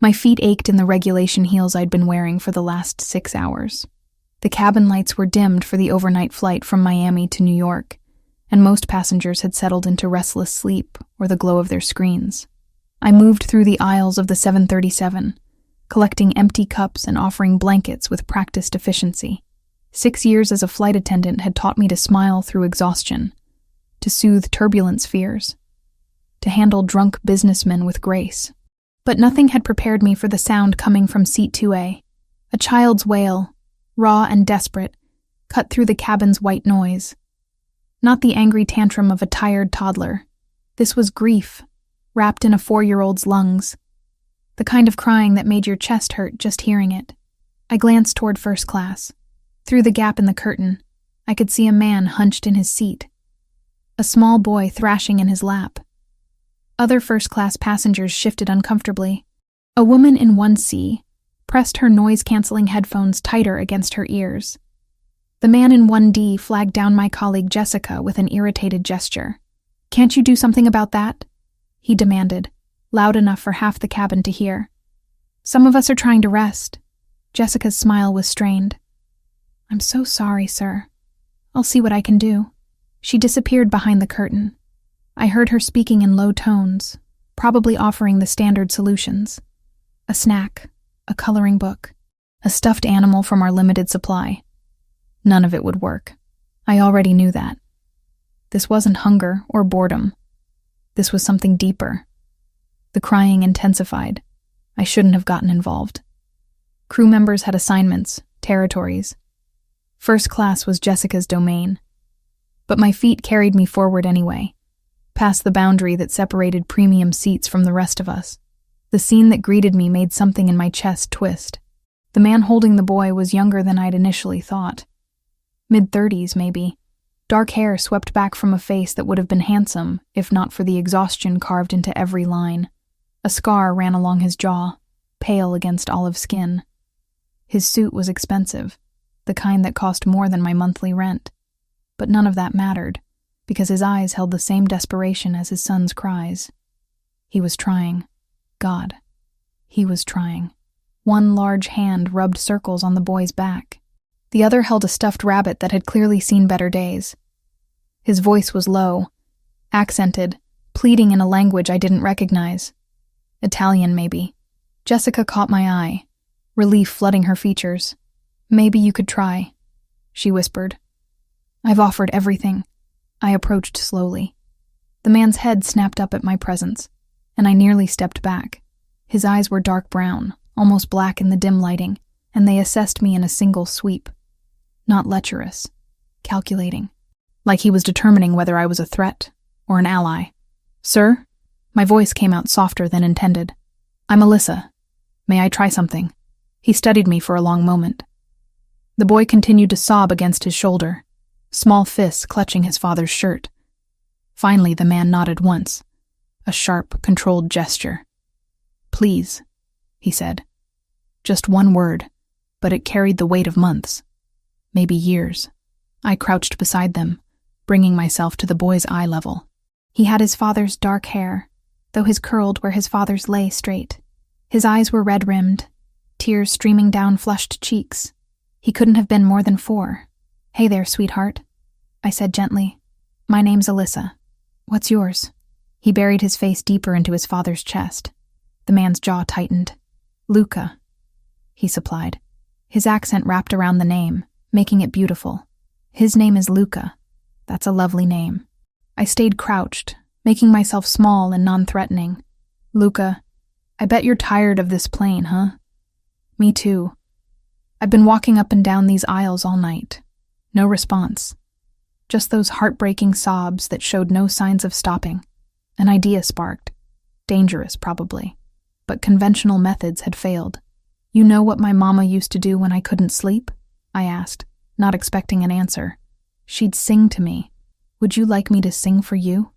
My feet ached in the regulation heels I'd been wearing for the last 6 hours. The cabin lights were dimmed for the overnight flight from Miami to New York, and most passengers had settled into restless sleep or the glow of their screens. I moved through the aisles of the 737, collecting empty cups and offering blankets with practiced efficiency. 6 years as a flight attendant had taught me to smile through exhaustion, to soothe turbulent fears, to handle drunk businessmen with grace. But nothing had prepared me for the sound coming from seat 2A. A child's wail, raw and desperate, cut through the cabin's white noise. Not the angry tantrum of a tired toddler. This was grief, wrapped in a 4-year-old's lungs. The kind of crying that made your chest hurt just hearing it. I glanced toward first class. Through the gap in the curtain, I could see a man hunched in his seat, a small boy thrashing in his lap. Other first-class passengers shifted uncomfortably. A woman in 1C pressed her noise-canceling headphones tighter against her ears. The man in 1D flagged down my colleague Jessica with an irritated gesture. "Can't you do something about that?" he demanded, loud enough for half the cabin to hear. "Some of us are trying to rest." Jessica's smile was strained. "I'm so sorry, sir. I'll see what I can do." She disappeared behind the curtain. I heard her speaking in low tones, probably offering the standard solutions. A snack, a coloring book, a stuffed animal from our limited supply. None of it would work. I already knew that. This wasn't hunger or boredom. This was something deeper. The crying intensified. I shouldn't have gotten involved. Crew members had assignments, territories. First class was Jessica's domain. But my feet carried me forward anyway, past the boundary that separated premium seats from the rest of us. The scene that greeted me made something in my chest twist. The man holding the boy was younger than I'd initially thought. Mid-30s, maybe. Dark hair swept back from a face that would have been handsome if not for the exhaustion carved into every line. A scar ran along his jaw, pale against olive skin. His suit was expensive, the kind that cost more than my monthly rent. But none of that mattered, because his eyes held the same desperation as his son's cries. He was trying. God, he was trying. One large hand rubbed circles on the boy's back. The other held a stuffed rabbit that had clearly seen better days. His voice was low, accented, pleading in a language I didn't recognize. Italian, maybe. Jessica caught my eye, relief flooding her features. "Maybe you could try," she whispered. "I've offered everything." I approached slowly. The man's head snapped up at my presence, and I nearly stepped back. His eyes were dark brown, almost black in the dim lighting, and they assessed me in a single sweep. Not lecherous, calculating, like he was determining whether I was a threat or an ally. "Sir?" My voice came out softer than intended. "I'm Alyssa. May I try something?" He studied me for a long moment. The boy continued to sob against his shoulder, small fists clutching his father's shirt. Finally, the man nodded once, a sharp, controlled gesture. "Please," he said. Just one word, but it carried the weight of months, maybe years. I crouched beside them, bringing myself to the boy's eye level. He had his father's dark hair, though his curled where his father's lay straight. His eyes were red-rimmed, tears streaming down flushed cheeks. He couldn't have been more than 4. "Hey there, sweetheart," I said gently. "My name's Alyssa. What's yours?" He buried his face deeper into his father's chest. The man's jaw tightened. "Luca," he supplied. His accent wrapped around the name, making it beautiful. "His name is Luca. That's a lovely name." I stayed crouched, making myself small and non-threatening. "Luca, I bet you're tired of this plane, huh?" "Me too. I've been walking up and down these aisles all night. No response. Just those heartbreaking sobs that showed no signs of stopping. An idea sparked. Dangerous, probably. But conventional methods had failed. "You know what my mama used to do when I couldn't sleep?" I asked, not expecting an answer. "She'd sing to me. Would you like me to sing for you?"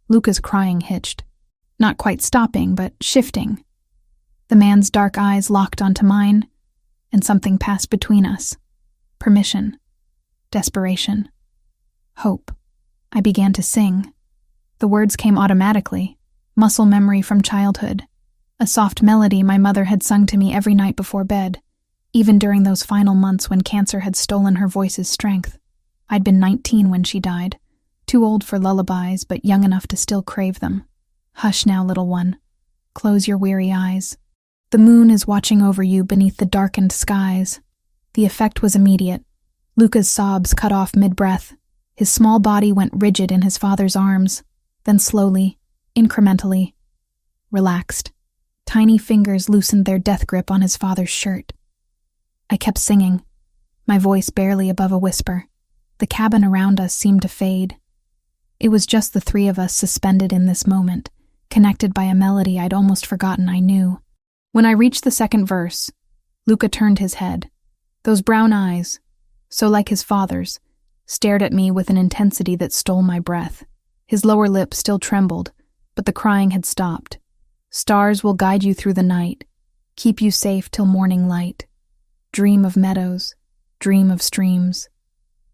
Luca's crying hitched. Not quite stopping, but shifting. The man's dark eyes locked onto mine, and something passed between us. Permission. Desperation. Hope. I began to sing. The words came automatically, muscle memory from childhood. a soft melody my mother had sung to me every night before bed, even during those final months when cancer had stolen her voice's strength. I'd been 19 when she died, too old for lullabies but young enough to still crave them. Hush now, little one. Close your weary eyes. The moon is watching over you beneath the darkened skies. The effect was immediate. Luca's sobs cut off mid-breath. His small body went rigid in his father's arms, then slowly, incrementally, relaxed. Tiny fingers loosened their death grip on his father's shirt. I kept singing, my voice barely above a whisper. The cabin around us seemed to fade. It was just the three of us suspended in this moment, connected by a melody I'd almost forgotten I knew. When I reached the second verse, Luca turned his head. Those brown eyes, so like his father's, stared at me with an intensity that stole my breath. His lower lip still trembled, but the crying had stopped. Stars will guide you through the night, keep you safe till morning light. Dream of meadows, dream of streams.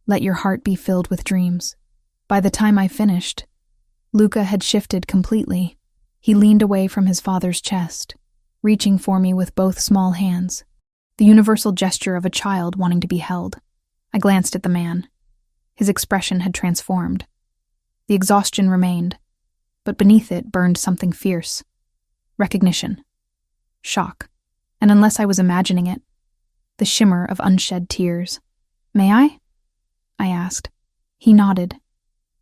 Let your heart be filled with dreams. By the time I finished, Luca had shifted completely. He leaned away from his father's chest, reaching for me with both small hands, the universal gesture of a child wanting to be held. I glanced at the man. His expression had transformed. The exhaustion remained, but beneath it burned something fierce. Recognition. Shock. And unless I was imagining it, the shimmer of unshed tears. "May I?" I asked. He nodded,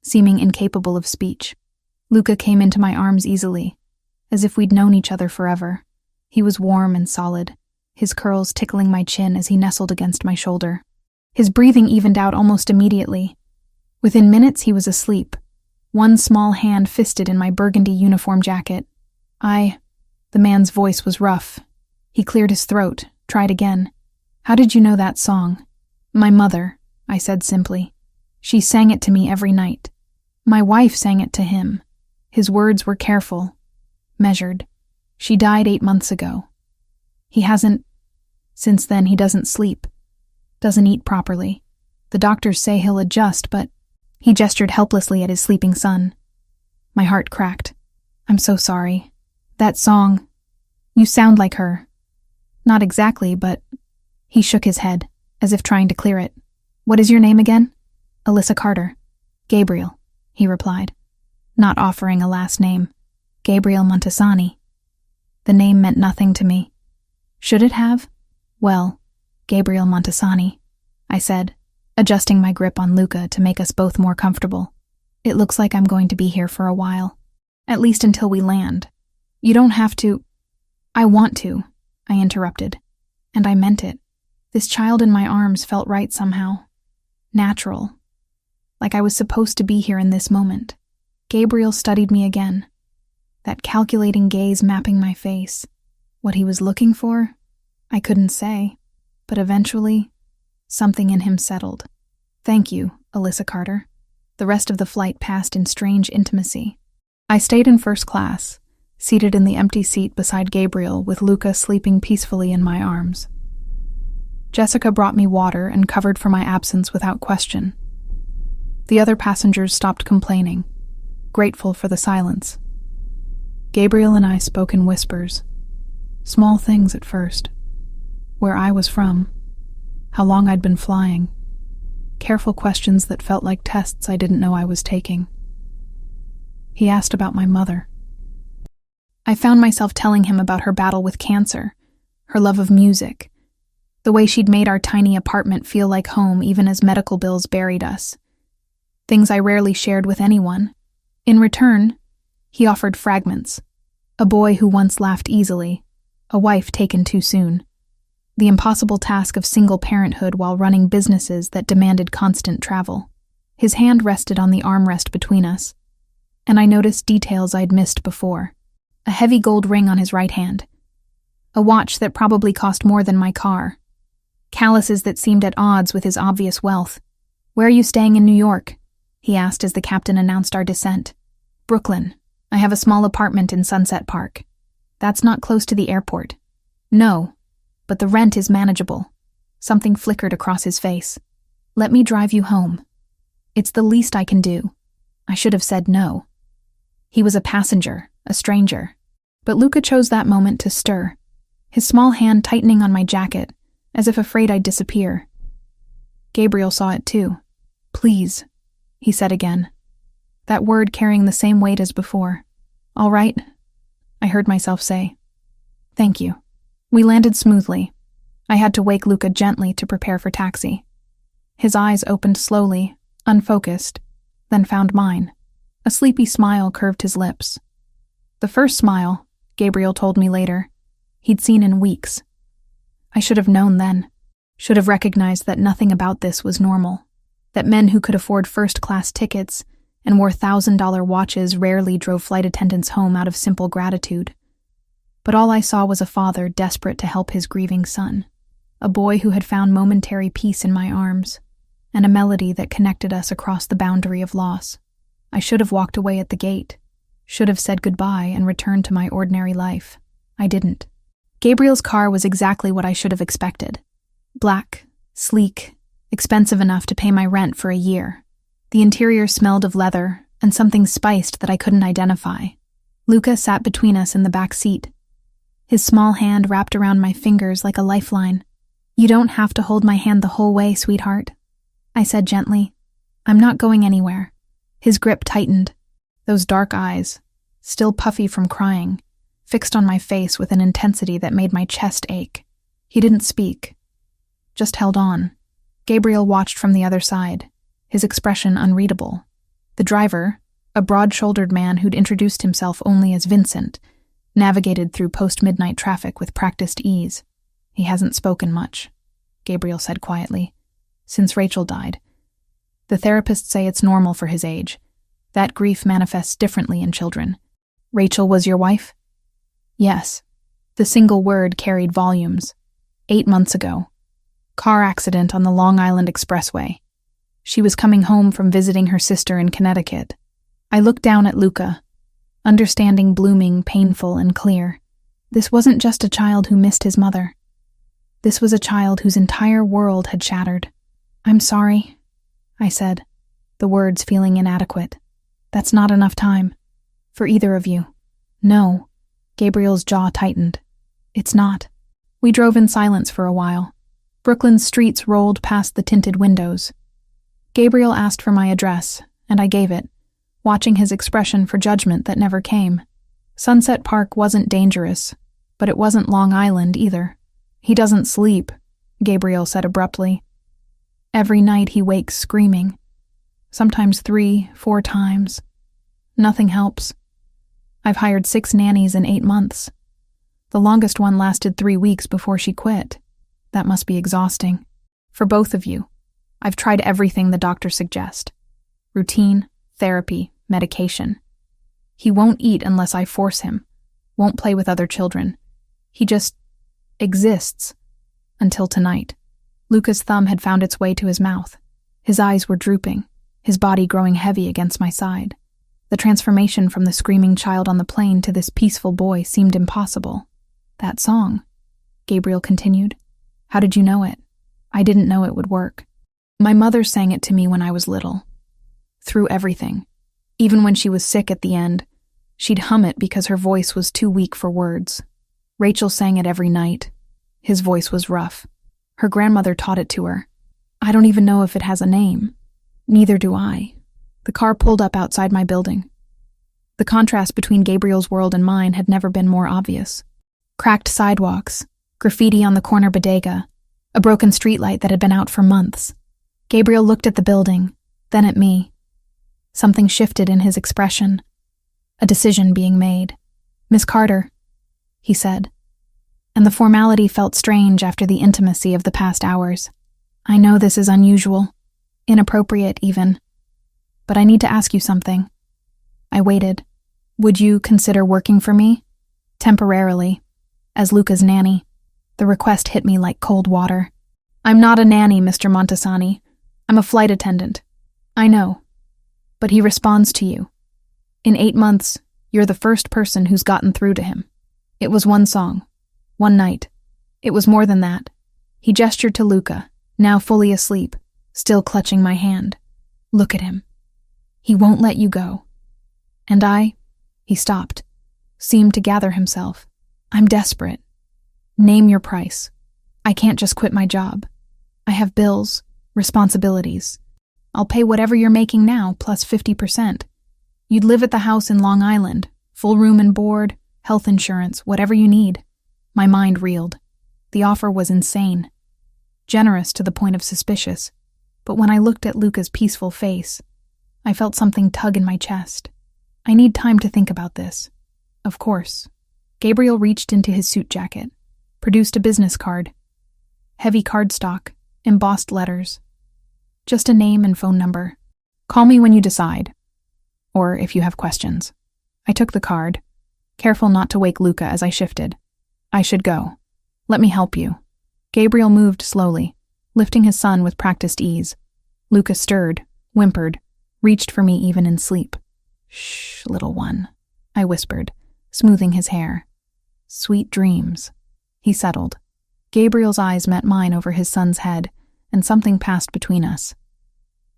seeming incapable of speech. Luca came into my arms easily, as if we'd known each other forever. He was warm and solid, his curls tickling my chin as he nestled against my shoulder. His breathing evened out almost immediately. Within minutes he was asleep, one small hand fisted in my burgundy uniform jacket. The man's voice was rough. He cleared his throat, tried again. "How did you know that song?" "My mother," I said simply. "She sang it to me every night. My wife sang it to him." His words were careful, measured. "She died 8 months ago. He hasn't. Since then he doesn't sleep, doesn't eat properly. The doctors say he'll adjust, but..." He gestured helplessly at his sleeping son. My heart cracked. "I'm so sorry. That song. You sound like her." "Not exactly, but..." He shook his head, as if trying to clear it. "What is your name again?" "Alyssa Carter." "Gabriel," he replied, not offering a last name. "Gabriel Montesani." The name meant nothing to me. Should it have? "Well, Gabriel Montesani," I said, adjusting my grip on Luca to make us both more comfortable. "It looks like I'm going to be here for a while. At least until we land. You don't have to..." "I want to," I interrupted. And I meant it. This child in my arms felt right somehow. Natural. Like I was supposed to be here in this moment. Gabriel studied me again. That calculating gaze mapping my face. What he was looking for? I couldn't say. But eventually, something in him settled. "Thank you, Alyssa Carter." The rest of the flight passed in strange intimacy. I stayed in first class, seated in the empty seat beside Gabriel with Luca sleeping peacefully in my arms. Jessica brought me water and covered for my absence without question. The other passengers stopped complaining, grateful for the silence. Gabriel and I spoke in whispers. Small things at first. Where I was from, how long I'd been flying. Careful questions that felt like tests I didn't know I was taking. He asked about my mother. I found myself telling him about her battle with cancer, her love of music, the way she'd made our tiny apartment feel like home even as medical bills buried us. Things I rarely shared with anyone. In return, he offered fragments. A boy who once laughed easily, a wife taken too soon. The impossible task of single parenthood while running businesses that demanded constant travel. His hand rested on the armrest between us, and I noticed details I'd missed before. A heavy gold ring on his right hand. A watch that probably cost more than my car. Calluses that seemed at odds with his obvious wealth. "Where are you staying in New York?" he asked as the captain announced our descent. "Brooklyn. I have a small apartment in Sunset Park." "That's not close to the airport." "No, but the rent is manageable." Something flickered across his face. "Let me drive you home." "It's the least I can do." I should have said no. He was a passenger, a stranger. But Luca chose that moment to stir, his small hand tightening on my jacket, as if afraid I'd disappear. Gabriel saw it too. "Please," he said again, that word carrying the same weight as before. "All right," I heard myself say. "Thank you." We landed smoothly. I had to wake Luca gently to prepare for taxi. His eyes opened slowly, unfocused, then found mine. A sleepy smile curved his lips. The first smile, Gabriel told me later, he'd seen in weeks. I should have known then, should have recognized that nothing about this was normal, that men who could afford first-class tickets and wore $1,000 watches rarely drove flight attendants home out of simple gratitude. But all I saw was a father desperate to help his grieving son, a boy who had found momentary peace in my arms, and a melody that connected us across the boundary of loss. I should have walked away at the gate, should have said goodbye and returned to my ordinary life. I didn't. Gabriel's car was exactly what I should have expected. Black, sleek, expensive enough to pay my rent for a year. The interior smelled of leather and something spiced that I couldn't identify. Luca sat between us in the back seat, his small hand wrapped around my fingers like a lifeline. "You don't have to hold my hand the whole way, sweetheart," I said gently. "I'm not going anywhere." His grip tightened. Those dark eyes, still puffy from crying, fixed on my face with an intensity that made my chest ache. He didn't speak, just held on. Gabriel watched from the other side, his expression unreadable. The driver, a broad-shouldered man who'd introduced himself only as Vincent, navigated through post-midnight traffic with practiced ease. "He hasn't spoken much," Gabriel said quietly, "since Rachel died. The therapists say it's normal for his age. That grief manifests differently in children." "Rachel was your wife?" "Yes." The single word carried volumes. 8 months ago. Car accident on the Long Island Expressway. She was coming home from visiting her sister in Connecticut. I looked down at Luca, understanding blooming, painful, and clear. This wasn't just a child who missed his mother. This was a child whose entire world had shattered. "I'm sorry," I said, the words feeling inadequate. "That's not enough time. For either of you." "No." Gabriel's jaw tightened. "It's not." We drove in silence for a while. Brooklyn's streets rolled past the tinted windows. Gabriel asked for my address, and I gave it, watching his expression for judgment that never came. Sunset Park wasn't dangerous, but it wasn't Long Island either. "He doesn't sleep," Gabriel said abruptly. "Every night he wakes screaming. Sometimes 3, 4 times. Nothing helps. I've hired 6 nannies in 8 months. The longest one lasted 3 weeks before she quit. That must be exhausting. For both of you, I've tried everything the doctors suggest. Routine, therapy, medication. He won't eat unless I force him, won't play with other children. He just exists. Until tonight." Luca's thumb had found its way to his mouth. His eyes were drooping, his body growing heavy against my side. The transformation from the screaming child on the plane to this peaceful boy seemed impossible. "That song," Gabriel continued. "How did you know it?" "I didn't know it would work. My mother sang it to me when I was little. Through everything. Even when she was sick at the end, she'd hum it because her voice was too weak for words. Rachel sang it every night. His voice was rough. Her grandmother taught it to her. I don't even know if it has a name. Neither do I." The car pulled up outside my building. The contrast between Gabriel's world and mine had never been more obvious. Cracked sidewalks, graffiti on the corner bodega, a broken streetlight that had been out for months. Gabriel looked at the building, then at me. Something shifted in his expression. A decision being made. "Miss Carter," he said. And the formality felt strange after the intimacy of the past hours. "I know this is unusual, inappropriate even, but I need to ask you something." I waited. "Would you consider working for me? Temporarily, as Luca's nanny?" The request hit me like cold water. "I'm not a nanny, Mr. Montesani. I'm a flight attendant." "I know. But he responds to you. In 8 months, you're the first person who's gotten through to him. It was one song. One night. It was more than that." He gestured to Luca, now fully asleep, still clutching my hand. "Look at him. He won't let you go." And he stopped, seemed to gather himself. I'm desperate. Name your price. I can't just quit my job. I have bills, responsibilities. I'll pay whatever you're making now, plus 50%. You'd live at the house in Long Island, full room and board, health insurance, whatever you need. My mind reeled. The offer was insane. Generous to the point of suspicious. But when I looked at Luca's peaceful face, I felt something tug in my chest. I need time to think about this. Of course. Gabriel reached into his suit jacket, produced a business card. Heavy cardstock, embossed letters. Just a name and phone number. Call me when you decide. Or if you have questions. I took the card, careful not to wake Luca as I shifted. I should go. Let me help you. Gabriel moved slowly, lifting his son with practiced ease. Luca stirred, whimpered, reached for me even in sleep. Shh, little one, I whispered, smoothing his hair. Sweet dreams. He settled. Gabriel's eyes met mine over his son's head, and something passed between us.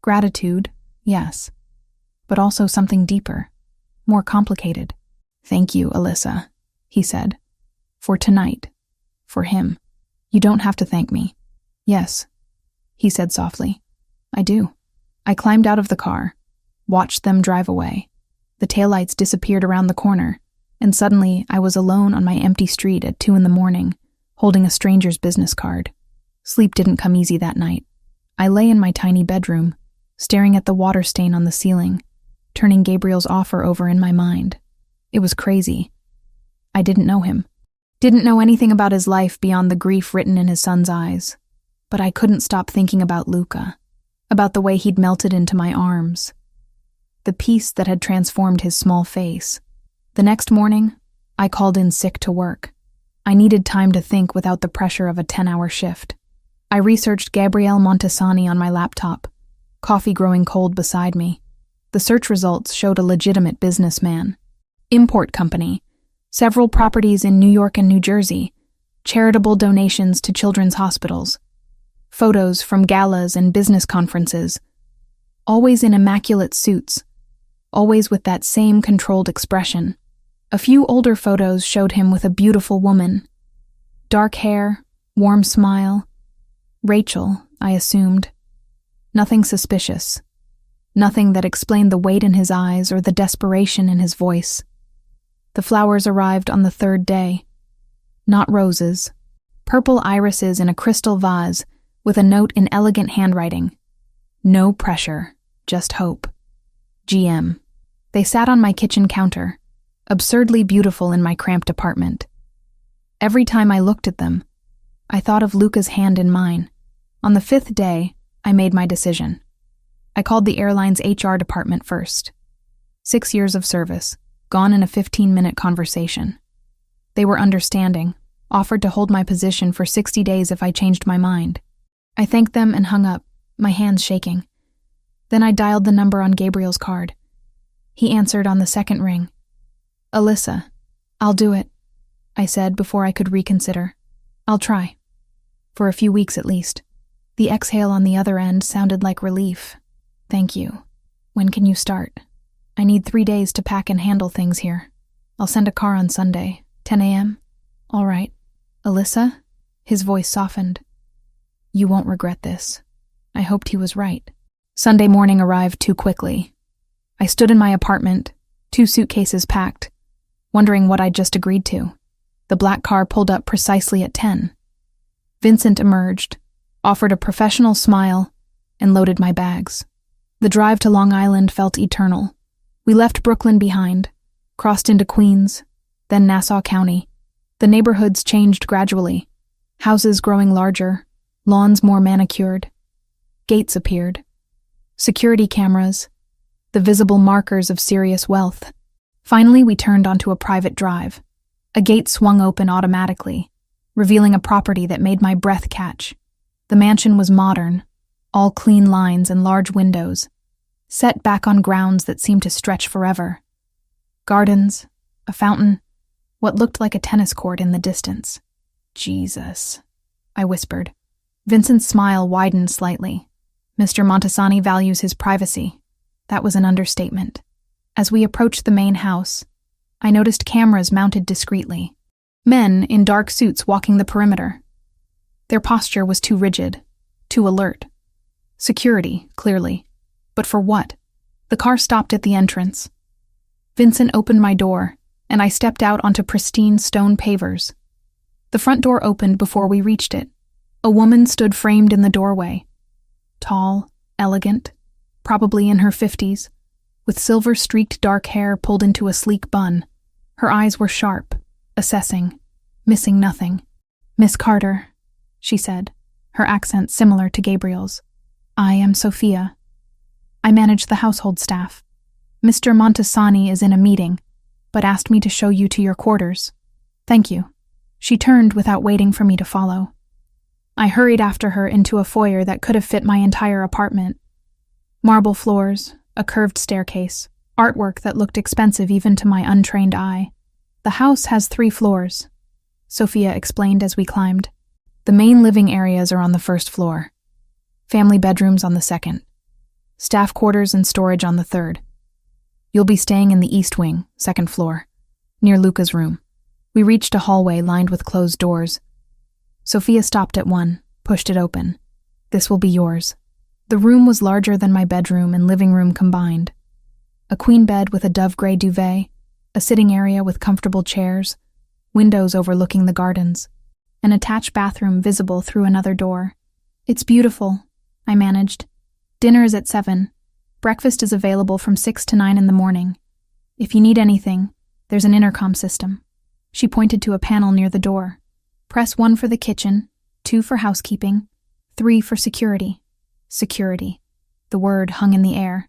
Gratitude, yes, but also something deeper, more complicated. Thank you, Alyssa, he said. For tonight. For him. You don't have to thank me. Yes, he said softly. I do. I climbed out of the car, watched them drive away. The taillights disappeared around the corner, and suddenly I was alone on my empty street at 2 a.m, holding a stranger's business card. Sleep didn't come easy that night. I lay in my tiny bedroom, staring at the water stain on the ceiling, turning Gabriel's offer over in my mind. It was crazy. I didn't know him. Didn't know anything about his life beyond the grief written in his son's eyes. But I couldn't stop thinking about Luca, about the way he'd melted into my arms, the peace that had transformed his small face. The next morning, I called in sick to work. I needed time to think without the pressure of a 10-hour shift. I researched Gabriele Montesani on my laptop, coffee growing cold beside me. The search results showed a legitimate businessman. Import company, several properties in New York and New Jersey, charitable donations to children's hospitals, photos from galas and business conferences, always in immaculate suits, always with that same controlled expression. A few older photos showed him with a beautiful woman. Dark hair, warm smile. Rachel, I assumed. Nothing suspicious. Nothing that explained the weight in his eyes or the desperation in his voice. The flowers arrived on the 3rd day. Not roses. Purple irises in a crystal vase with a note in elegant handwriting. No pressure, just hope. GM. They sat on my kitchen counter, absurdly beautiful in my cramped apartment. Every time I looked at them, I thought of Luca's hand in mine. On the 5th day, I made my decision. I called the airline's HR department first. 6 years of service, gone in a 15-minute conversation. They were understanding, offered to hold my position for 60 days if I changed my mind. I thanked them and hung up, my hands shaking. Then I dialed the number on Gabriel's card. He answered on the 2nd ring. Alyssa, I'll do it, I said before I could reconsider. I'll try. For a few weeks at least. The exhale on the other end sounded like relief. Thank you. When can you start? I need 3 days to pack and handle things here. I'll send a car on Sunday, 10 a.m. All right. Alyssa? His voice softened. You won't regret this. I hoped he was right. Sunday morning arrived too quickly. I stood in my apartment, 2 suitcases packed, wondering what I'd just agreed to. The black car pulled up precisely at 10. Vincent emerged, offered a professional smile, and loaded my bags. The drive to Long Island felt eternal. We left Brooklyn behind, crossed into Queens, then Nassau County. The neighborhoods changed gradually, houses growing larger, lawns more manicured. Gates appeared. Security cameras, the visible markers of serious wealth. Finally, we turned onto a private drive. A gate swung open automatically, revealing a property that made my breath catch. The mansion was modern, all clean lines and large windows, set back on grounds that seemed to stretch forever. Gardens, a fountain, what looked like a tennis court in the distance. Jesus, I whispered. Vincent's smile widened slightly. Mr. Montesani values his privacy. That was an understatement. As we approached the main house, I noticed cameras mounted discreetly. Men in dark suits walking the perimeter. Their posture was too rigid, too alert. Security, clearly. But for what? The car stopped at the entrance. Vincent opened my door, and I stepped out onto pristine stone pavers. The front door opened before we reached it. A woman stood framed in the doorway. Tall, elegant, probably in her 50s, with silver-streaked dark hair pulled into a sleek bun. Her eyes were sharp, assessing, missing nothing. "Miss Carter," she said, her accent similar to Gabriel's. "I am Sophia. I manage the household staff. Mr. Montesani is in a meeting, but asked me to show you to your quarters." "Thank you." She turned without waiting for me to follow. I hurried after her into a foyer that could have fit my entire apartment. Marble floors, a curved staircase, artwork that looked expensive even to my untrained eye. "The house has 3 floors," Sophia explained as we climbed. "The main living areas are on the 1st floor. Family bedrooms on the 2nd. Staff quarters and storage on the 3rd. You'll be staying in the east wing, 2nd floor, near Luca's room." We reached a hallway lined with closed doors. Sophia stopped at one, pushed it open. "This will be yours." The room was larger than my bedroom and living room combined. A queen bed with a dove-gray duvet, a sitting area with comfortable chairs, windows overlooking the gardens, an attached bathroom visible through another door. "It's beautiful," I managed. "Dinner is at 7. Breakfast is available from 6 to 9 in the morning. If you need anything, there's an intercom system." She pointed to a panel near the door. "Press 1 for the kitchen, 2 for housekeeping, 3 for security." Security. The word hung in the air.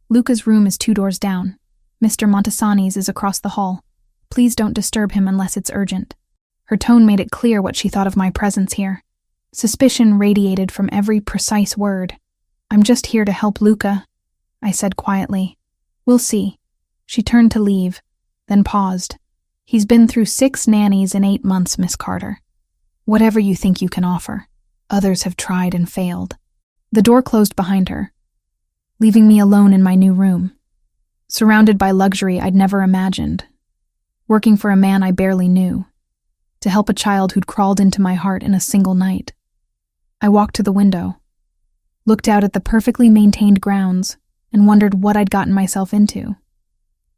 "Luca's room is 2 doors down. Mr. Montesani's is across the hall. Please don't disturb him unless it's urgent." Her tone made it clear what she thought of my presence here. Suspicion radiated from every precise word. "I'm just here to help Luca," I said quietly. "We'll see." She turned to leave, then paused. "He's been through 6 nannies in 8 months, Miss Carter. Whatever you think you can offer. Others have tried and failed." The door closed behind her, leaving me alone in my new room, surrounded by luxury I'd never imagined, working for a man I barely knew, to help a child who'd crawled into my heart in a single night. I walked to the window, looked out at the perfectly maintained grounds, and wondered what I'd gotten myself into.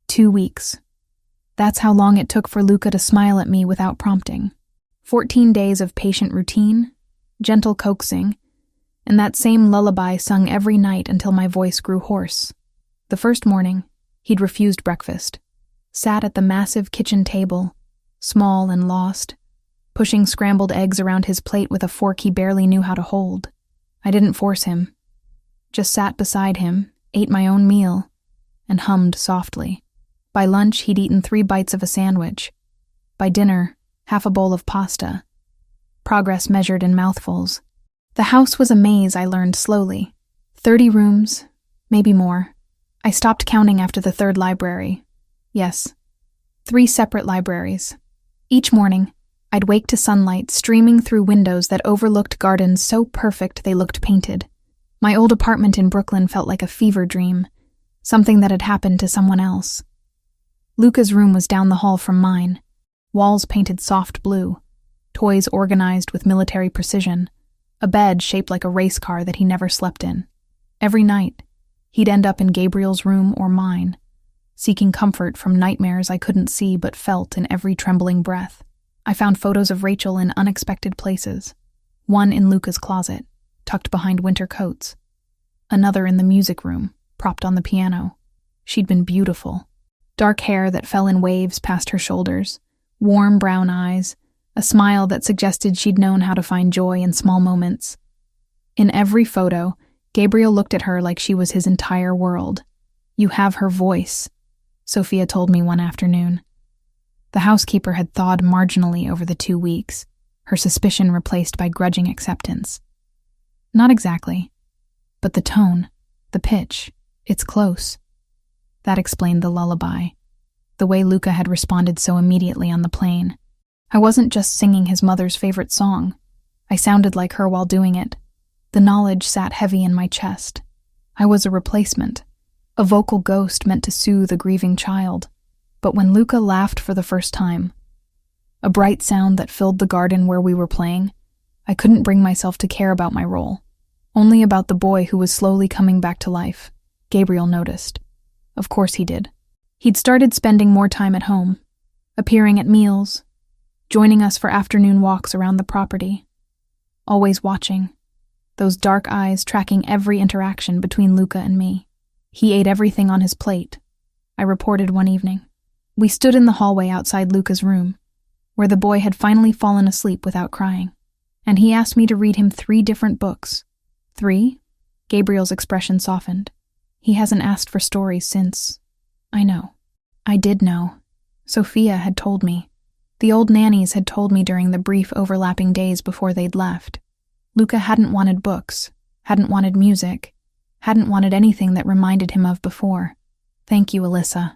2 weeks. That's how long it took for Luca to smile at me without prompting. 14 days of patient routine, gentle coaxing, and that same lullaby sung every night until my voice grew hoarse. The first morning, he'd refused breakfast, sat at the massive kitchen table, small and lost, pushing scrambled eggs around his plate with a fork he barely knew how to hold. I didn't force him, just sat beside him, ate my own meal, and hummed softly. By lunch, he'd eaten 3 bites of a sandwich. By dinner, half a bowl of pasta. Progress measured in mouthfuls. The house was a maze, I learned slowly. 30 rooms, maybe more. I stopped counting after the 3rd library. Yes, 3 separate libraries. Each morning, I'd wake to sunlight streaming through windows that overlooked gardens so perfect they looked painted. My old apartment in Brooklyn felt like a fever dream, something that had happened to someone else. Luca's room was down the hall from mine, walls painted soft blue, toys organized with military precision, a bed shaped like a race car that he never slept in. Every night, he'd end up in Gabriel's room or mine, seeking comfort from nightmares I couldn't see but felt in every trembling breath. I found photos of Rachel in unexpected places. One in Luca's closet, tucked behind winter coats. Another in the music room, propped on the piano. She'd been beautiful. Dark hair that fell in waves past her shoulders, warm brown eyes, a smile that suggested she'd known how to find joy in small moments. In every photo, Gabriel looked at her like she was his entire world. "You have her voice," Sophia told me one afternoon. The housekeeper had thawed marginally over the 2 weeks, her suspicion replaced by grudging acceptance. Not exactly, but the tone, the pitch, it's close. That explained the lullaby, the way Luca had responded so immediately on the plane. I wasn't just singing his mother's favorite song. I sounded like her while doing it. The knowledge sat heavy in my chest. I was a replacement, a vocal ghost meant to soothe a grieving child. But when Luca laughed for the first time, a bright sound that filled the garden where we were playing, I couldn't bring myself to care about my role, only about the boy who was slowly coming back to life. Gabriel noticed. Of course he did. He'd started spending more time at home, appearing at meals, joining us for afternoon walks around the property, always watching, those dark eyes tracking every interaction between Luca and me. He ate everything on his plate, I reported one evening. We stood in the hallway outside Luca's room, where the boy had finally fallen asleep without crying, and he asked me to read him 3 different books. 3? Gabriel's expression softened. He hasn't asked for stories since. I know. I did know. Sophia had told me. The old nannies had told me during the brief overlapping days before they'd left. Luca hadn't wanted books, hadn't wanted music, hadn't wanted anything that reminded him of before. Thank you, Alyssa.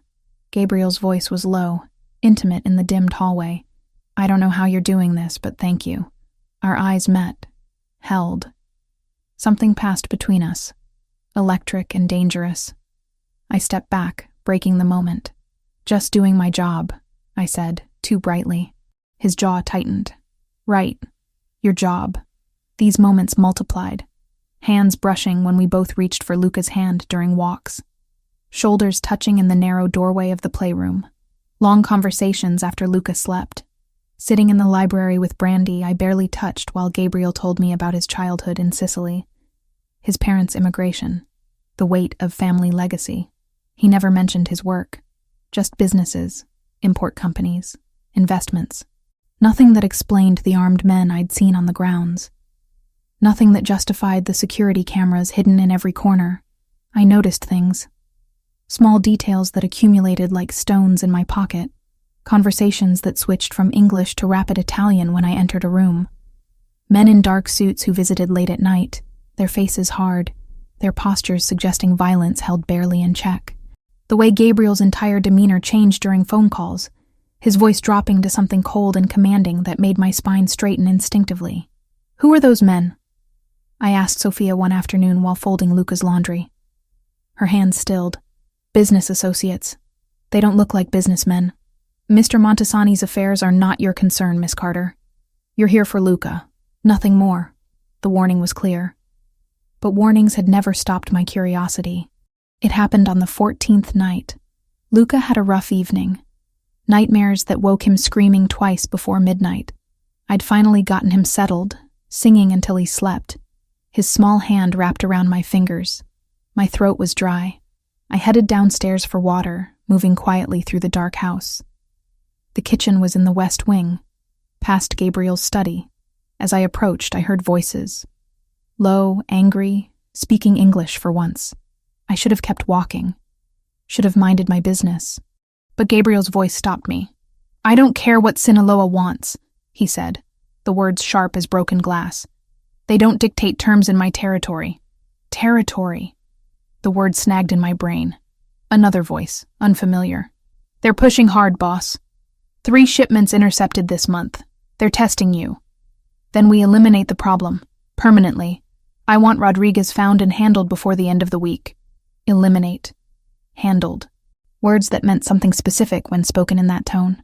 Gabriel's voice was low, intimate in the dimmed hallway. I don't know how you're doing this, but thank you. Our eyes met, held. Something passed between us, electric and dangerous. I stepped back, breaking the moment. Just doing my job, I said, too brightly. His jaw tightened. Right. Your job. These moments multiplied, hands brushing when we both reached for Luca's hand during walks, shoulders touching in the narrow doorway of the playroom, long conversations after Luca slept. Sitting in the library with Brandy, I barely touched while Gabriel told me about his childhood in Sicily, his parents' immigration, the weight of family legacy. He never mentioned his work, just businesses, import companies, investments. Nothing that explained the armed men I'd seen on the grounds. Nothing that justified the security cameras hidden in every corner. I noticed things. Small details that accumulated like stones in my pocket. Conversations that switched from English to rapid Italian when I entered a room. Men in dark suits who visited late at night, their faces hard, their postures suggesting violence held barely in check. The way Gabriel's entire demeanor changed during phone calls, his voice dropping to something cold and commanding that made my spine straighten instinctively. Who are those men? I asked Sophia one afternoon while folding Luca's laundry. Her hands stilled. Business associates. They don't look like businessmen. Mr. Montesani's affairs are not your concern, Miss Carter. You're here for Luca. Nothing more. The warning was clear. But warnings had never stopped my curiosity. It happened on the 14th night. Luca had a rough evening. Nightmares that woke him screaming twice before midnight. I'd finally gotten him settled, singing until he slept. His small hand wrapped around my fingers. My throat was dry. I headed downstairs for water, moving quietly through the dark house. The kitchen was in the west wing, past Gabriel's study. As I approached, I heard voices. Low, angry, speaking English for once. I should have kept walking. Should have minded my business. But Gabriel's voice stopped me. I don't care what Sinaloa wants, he said, the words sharp as broken glass. They don't dictate terms in my territory. Territory. The word snagged in my brain. Another voice, unfamiliar. They're pushing hard, boss. 3 shipments intercepted this month. They're testing you. Then we eliminate the problem. Permanently. I want Rodriguez found and handled before the end of the week. Eliminate. Handled. Words that meant something specific when spoken in that tone.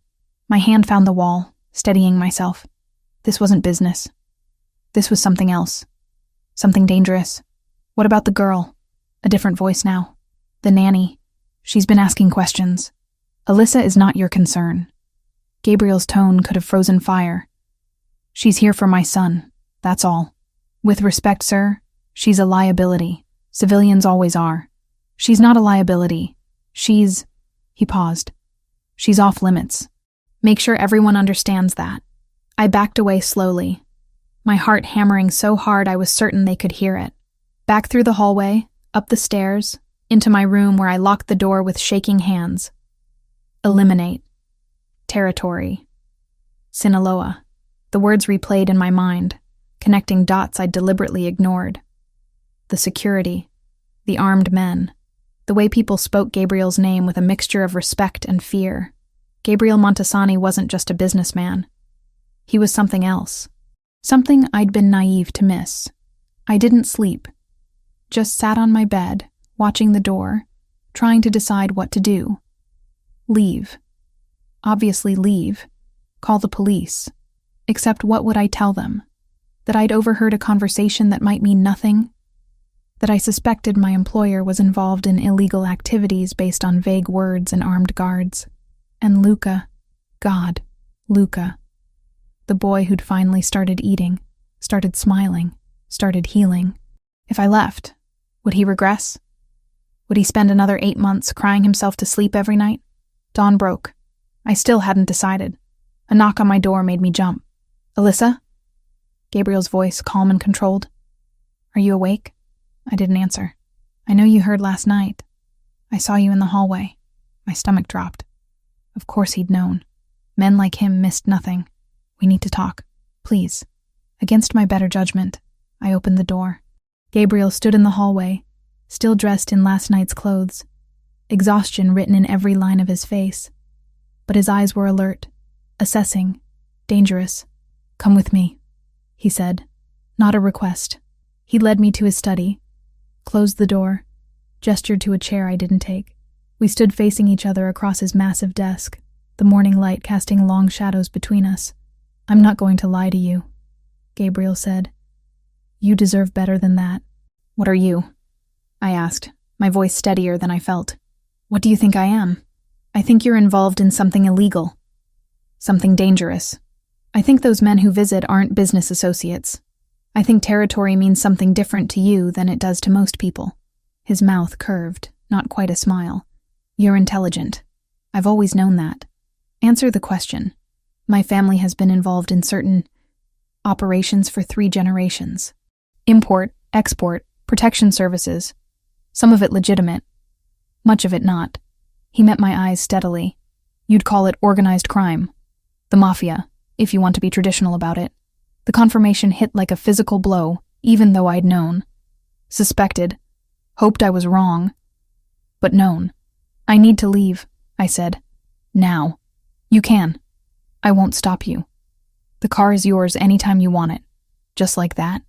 My hand found the wall, steadying myself. This wasn't business. This was something else. Something dangerous. What about the girl? A different voice now. The nanny. She's been asking questions. Alyssa is not your concern. Gabriel's tone could have frozen fire. She's here for my son. That's all. With respect, sir, she's a liability. Civilians always are. She's not a liability. She's... He paused. She's off limits. Make sure everyone understands that. I backed away slowly, my heart hammering so hard I was certain they could hear it. Back through the hallway, up the stairs, into my room where I locked the door with shaking hands. Eliminate. Territory. Sinaloa. The words replayed in my mind, connecting dots I'd deliberately ignored. The security. The armed men. The way people spoke Gabriel's name with a mixture of respect and fear. Gabriel Montesani wasn't just a businessman. He was something else. Something I'd been naive to miss. I didn't sleep. Just sat on my bed, watching the door, trying to decide what to do. Leave. Obviously leave. Call the police. Except what would I tell them? That I'd overheard a conversation that might mean nothing? That I suspected my employer was involved in illegal activities based on vague words and armed guards? And Luca, God, Luca, the boy who'd finally started eating, started smiling, started healing. If I left, would he regress? Would he spend another 8 months crying himself to sleep every night? Dawn broke. I still hadn't decided. A knock on my door made me jump. Alyssa? Gabriel's voice, calm and controlled. Are you awake? I didn't answer. I know you heard last night. I saw you in the hallway. My stomach dropped. Of course he'd known. Men like him missed nothing. We need to talk. Please. Against my better judgment, I opened the door. Gabriel stood in the hallway, still dressed in last night's clothes, exhaustion written in every line of his face. But his eyes were alert, assessing, dangerous. Come with me, he said. Not a request. He led me to his study, closed the door, gestured to a chair I didn't take. We stood facing each other across his massive desk, the morning light casting long shadows between us. I'm not going to lie to you, Gabriel said. You deserve better than that. What are you? I asked, my voice steadier than I felt. What do you think I am? I think you're involved in something illegal. Something dangerous. I think those men who visit aren't business associates. I think territory means something different to you than it does to most people. His mouth curved, not quite a smile. You're intelligent. I've always known that. Answer the question. My family has been involved in certain operations for 3 generations. Import, export, protection services. Some of it legitimate. Much of it not. He met my eyes steadily. You'd call it organized crime. The mafia, if you want to be traditional about it. The confirmation hit like a physical blow, even though I'd known. Suspected. Hoped I was wrong. But known. I need to leave, I said. Now. You can. I won't stop you. The car is yours anytime you want it. Just like that.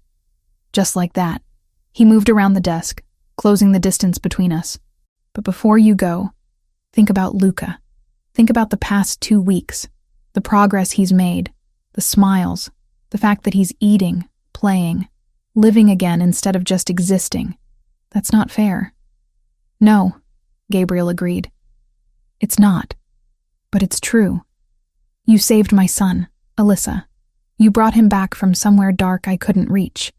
Just like that. He moved around the desk, closing the distance between us. But before you go, think about Luca. Think about the past 2 weeks. The progress he's made. The smiles. The fact that he's eating, playing, living again instead of just existing. That's not fair. No, Gabriel agreed. It's not. But it's true. You saved my son, Alyssa. You brought him back from somewhere dark I couldn't reach.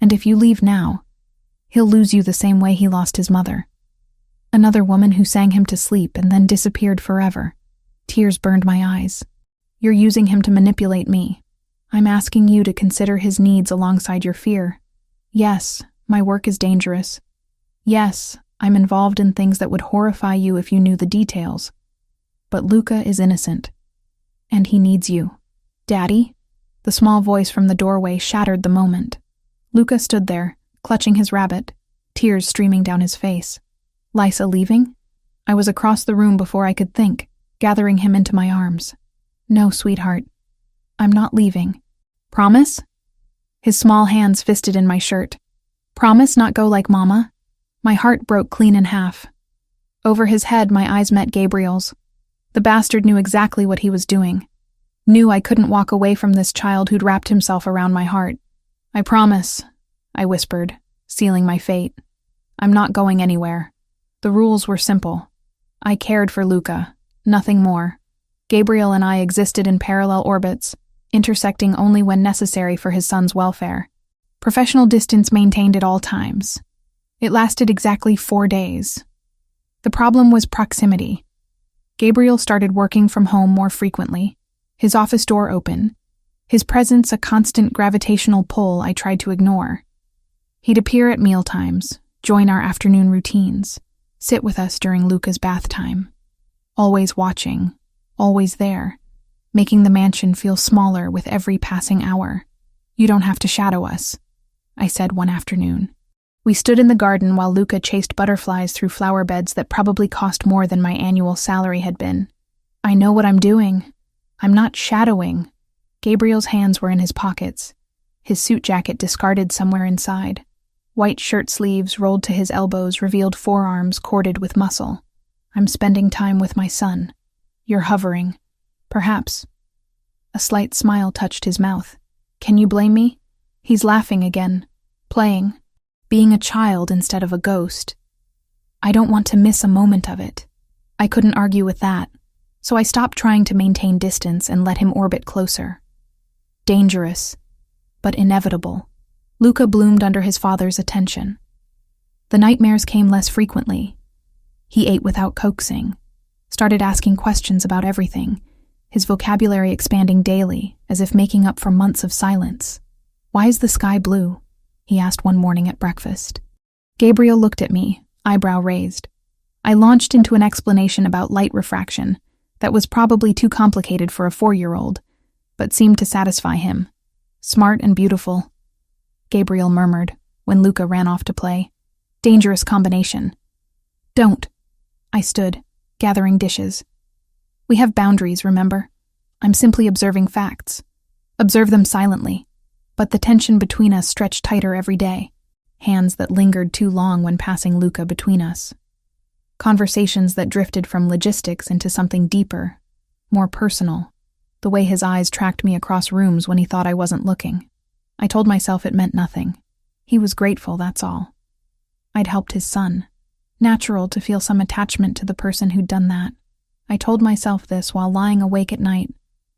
And if you leave now, he'll lose you the same way he lost his mother. Another woman who sang him to sleep and then disappeared forever. Tears burned my eyes. You're using him to manipulate me. I'm asking you to consider his needs alongside your fear. Yes, my work is dangerous. Yes, I'm involved in things that would horrify you if you knew the details. But Luca is innocent. And he needs you. Daddy? The small voice from the doorway shattered the moment. Luca stood there, clutching his rabbit, tears streaming down his face. Lysa leaving? I was across the room before I could think, gathering him into my arms. No, sweetheart. I'm not leaving. Promise? His small hands fisted in my shirt. Promise not go like Mama? My heart broke clean in half. Over his head, my eyes met Gabriel's. The bastard knew exactly what he was doing. Knew I couldn't walk away from this child who'd wrapped himself around my heart. I promise, I whispered, sealing my fate. I'm not going anywhere. The rules were simple. I cared for Luca, nothing more. Gabriel and I existed in parallel orbits, intersecting only when necessary for his son's welfare. Professional distance maintained at all times. It lasted exactly 4 days. The problem was proximity. Gabriel started working from home more frequently, his office door open, his presence a constant gravitational pull I tried to ignore. He'd appear at mealtimes, join our afternoon routines, sit with us during Luca's bath time. Always watching, always there, making the mansion feel smaller with every passing hour. You don't have to shadow us, I said one afternoon. We stood in the garden while Luca chased butterflies through flower beds that probably cost more than my annual salary had been. I know what I'm doing. I'm not shadowing. Gabriel's hands were in his pockets, his suit jacket discarded somewhere inside. White shirt sleeves rolled to his elbows revealed forearms corded with muscle. I'm spending time with my son. You're hovering. Perhaps. A slight smile touched his mouth. Can you blame me? He's laughing again. Playing. Being a child instead of a ghost. I don't want to miss a moment of it. I couldn't argue with that, so I stopped trying to maintain distance and let him orbit closer. Dangerous, but inevitable. Luca bloomed under his father's attention. The nightmares came less frequently. He ate without coaxing, started asking questions about everything, his vocabulary expanding daily, as if making up for months of silence. Why is the sky blue? He asked one morning at breakfast. Gabriel looked at me, eyebrow raised. I launched into an explanation about light refraction that was probably too complicated for a 4-year-old, but seemed to satisfy him. Smart and beautiful, Gabriel murmured when Luca ran off to play. Dangerous combination. Don't. I stood, gathering dishes. We have boundaries, remember? I'm simply observing facts. Observe them silently. But the tension between us stretched tighter every day. Hands that lingered too long when passing Luca between us. Conversations that drifted from logistics into something deeper, more personal. The way his eyes tracked me across rooms when he thought I wasn't looking. I told myself it meant nothing. He was grateful, that's all. I'd helped his son. Natural to feel some attachment to the person who'd done that. I told myself this while lying awake at night,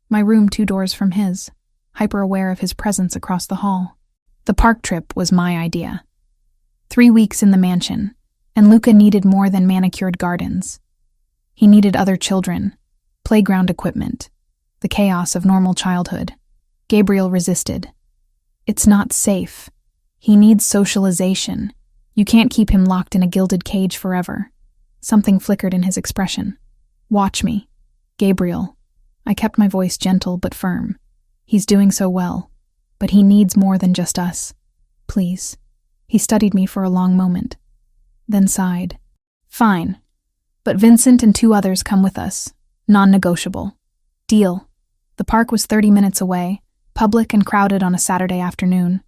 my room 2 doors from his, hyper-aware of his presence across the hall. The park trip was my idea. 3 weeks in the mansion, and Luca needed more than manicured gardens. He needed other children, playground equipment, the chaos of normal childhood. Gabriel resisted. It's not safe. He needs socialization. You can't keep him locked in a gilded cage forever. Something flickered in his expression. Watch me. Gabriel. I kept my voice gentle but firm. He's doing so well, but he needs more than just us. Please. He studied me for a long moment, then sighed. Fine. But Vincent and 2 others come with us. Non-negotiable. Deal. The park was 30 minutes away, public and crowded on a Saturday afternoon.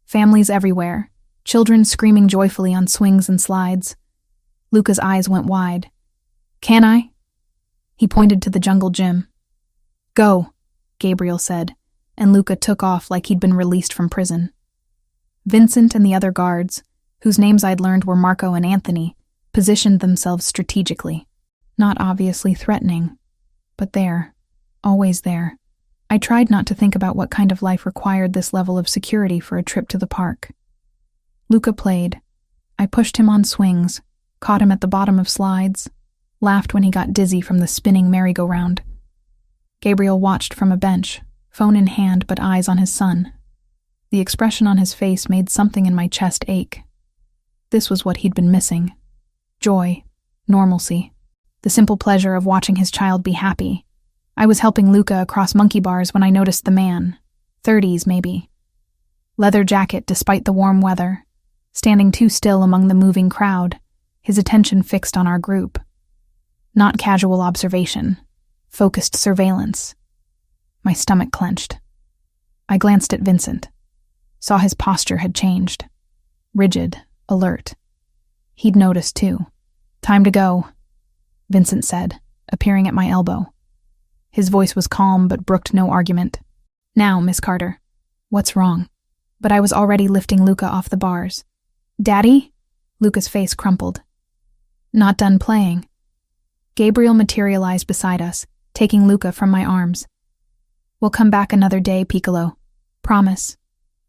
Families everywhere, children screaming joyfully on swings and slides. Luca's eyes went wide. Can I? He pointed to the jungle gym. Go, Gabriel said, and Luca took off like he'd been released from prison. Vincent and the other guards, whose names I'd learned were Marco and Anthony, positioned themselves strategically. Not obviously threatening, but there, always there. I tried not to think about what kind of life required this level of security for a trip to the park. Luca played. I pushed him on swings, caught him at the bottom of slides, laughed when he got dizzy from the spinning merry-go-round. Gabriel watched from a bench, phone in hand but eyes on his son. The expression on his face made something in my chest ache. This was what he'd been missing. Joy, normalcy, the simple pleasure of watching his child be happy. I was helping Luca across monkey bars when I noticed the man, 30s maybe. Leather jacket despite the warm weather, standing too still among the moving crowd, his attention fixed on our group. Not casual observation, focused surveillance. My stomach clenched. I glanced at Vincent, saw his posture had changed. Rigid, alert. He'd noticed too. Time to go, Vincent said, appearing at my elbow. His voice was calm but brooked no argument. Now, Miss Carter. What's wrong? But I was already lifting Luca off the bars. Daddy? Luca's face crumpled. Not done playing. Gabriel materialized beside us, taking Luca from my arms. We'll come back another day, Piccolo. Promise.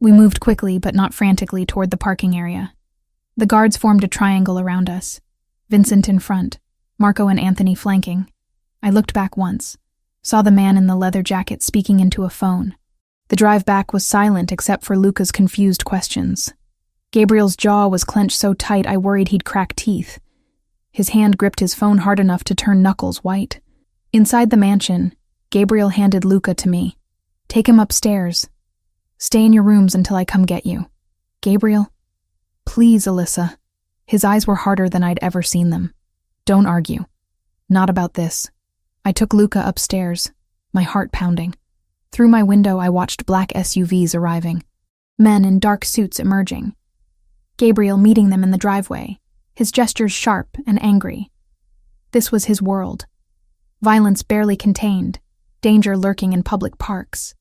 We moved quickly but not frantically toward the parking area. The guards formed a triangle around us. Vincent in front, Marco and Anthony flanking. I looked back once, saw the man in the leather jacket speaking into a phone. The drive back was silent except for Luca's confused questions. Gabriel's jaw was clenched so tight I worried he'd crack teeth. His hand gripped his phone hard enough to turn knuckles white. Inside the mansion, Gabriel handed Luca to me. Take him upstairs. Stay in your rooms until I come get you. Gabriel? Please, Alyssa. His eyes were harder than I'd ever seen them. Don't argue. Not about this. I took Luca upstairs, my heart pounding. Through my window, I watched black SUVs arriving, men in dark suits emerging. Gabriel meeting them in the driveway, his gestures sharp and angry. This was his world. Violence barely contained, danger lurking in public parks.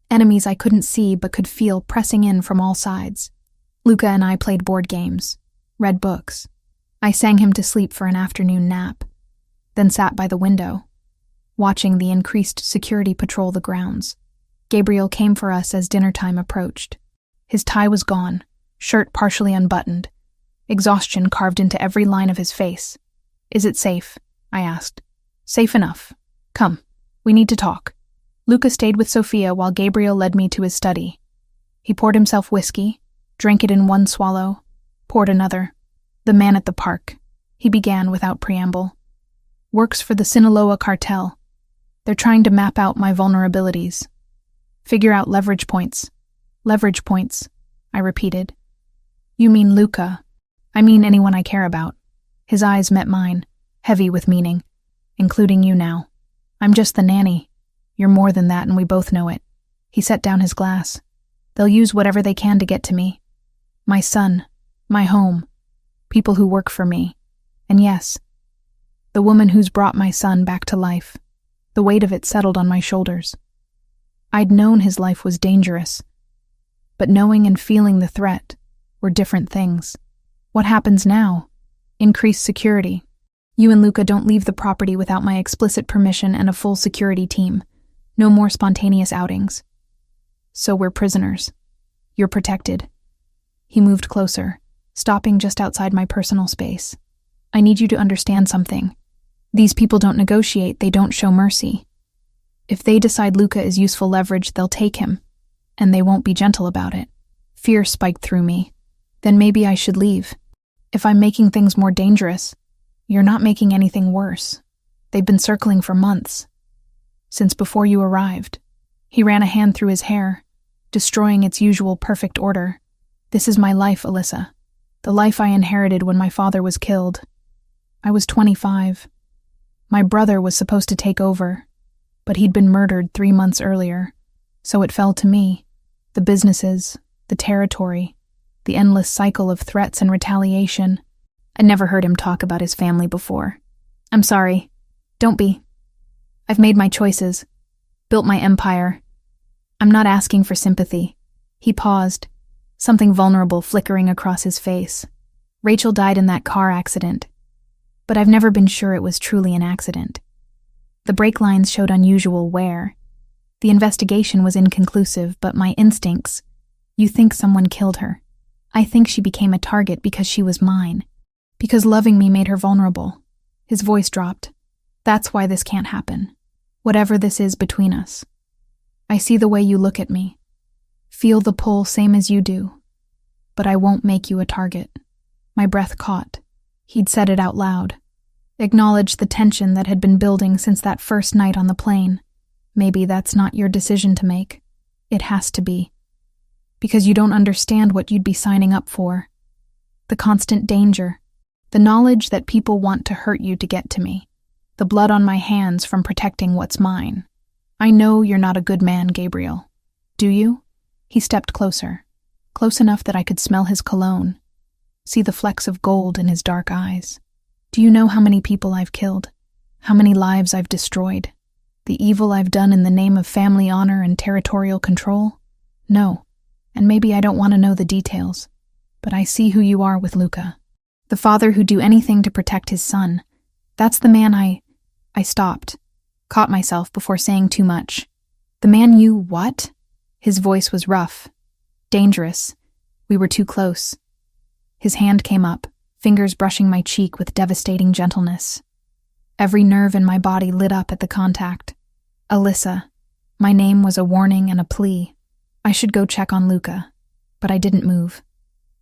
Enemies I couldn't see but could feel pressing in from all sides. Luca and I played board games, read books. I sang him to sleep for an afternoon nap, then sat by the window, watching the increased security patrol the grounds. Gabriel came for us as dinner time approached. His tie was gone, shirt partially unbuttoned, exhaustion carved into every line of his face. "Is it safe?" I asked. "Safe enough. Come, we need to talk." Luca stayed with Sophia while Gabriel led me to his study. He poured himself whiskey, drank it in one swallow, poured another. "The man at the park," he began without preamble, "works for the Sinaloa cartel. They're trying to map out my vulnerabilities. Figure out leverage points." "Leverage points," I repeated. "You mean Luca." "I mean anyone I care about." His eyes met mine, heavy with meaning. "Including you now. I'm just the nanny. You're more than that, and we both know it." He set down his glass. "They'll use whatever they can to get to me. My son, my home, people who work for me. And yes, the woman who's brought my son back to life." The weight of it settled on my shoulders. I'd known his life was dangerous, but knowing and feeling the threat were different things. What happens now? Increased security. You and Luca don't leave the property without my explicit permission and a full security team. No more spontaneous outings. So we're prisoners. You're protected. He moved closer, stopping just outside my personal space. "I need you to understand something. These people don't negotiate, they don't show mercy. If they decide Luca is useful leverage, they'll take him, and they won't be gentle about it." Fear spiked through me. Then maybe I should leave. If I'm making things more dangerous, you're not making anything worse. They've been circling for months. Since before you arrived. He ran a hand through his hair, destroying its usual perfect order. "This is my life, Alyssa. The life I inherited when my father was killed. I was 25. My brother was supposed to take over, but he'd been murdered 3 months earlier, so it fell to me. The businesses, the territory, the endless cycle of threats and retaliation." I'd never heard him talk about his family before. "I'm sorry. Don't be. I've made my choices, built my empire. I'm not asking for sympathy." He paused, something vulnerable flickering across his face. "Rachel died in that car accident, but I've never been sure it was truly an accident. The brake lines showed unusual wear. The investigation was inconclusive, but my instincts, you think someone killed her. I think she became a target because she was mine, because loving me made her vulnerable." His voice dropped. "That's why this can't happen. Whatever this is between us. I see the way you look at me, feel the pull same as you do, but I won't make you a target." My breath caught. He'd said it out loud. Acknowledged the tension that had been building since that first night on the plane. "Maybe that's not your decision to make. It has to be. Because you don't understand what you'd be signing up for. The constant danger. The knowledge that people want to hurt you to get to me. The blood on my hands from protecting what's mine. I know you're not a good man, Gabriel. Do you?" He stepped closer, close enough that I could smell his cologne, see the flecks of gold in his dark eyes. "Do you know how many people I've killed? How many lives I've destroyed? The evil I've done in the name of family honor and territorial control? No, and maybe I don't want to know the details, but I see who you are with Luca. The father who'd do anything to protect his son. That's the man I stopped, caught myself before saying too much. The man you what?" His voice was rough, dangerous. We were too close. His hand came up, fingers brushing my cheek with devastating gentleness. Every nerve in my body lit up at the contact. "Alyssa." My name was a warning and a plea. I should go check on Luca, but I didn't move.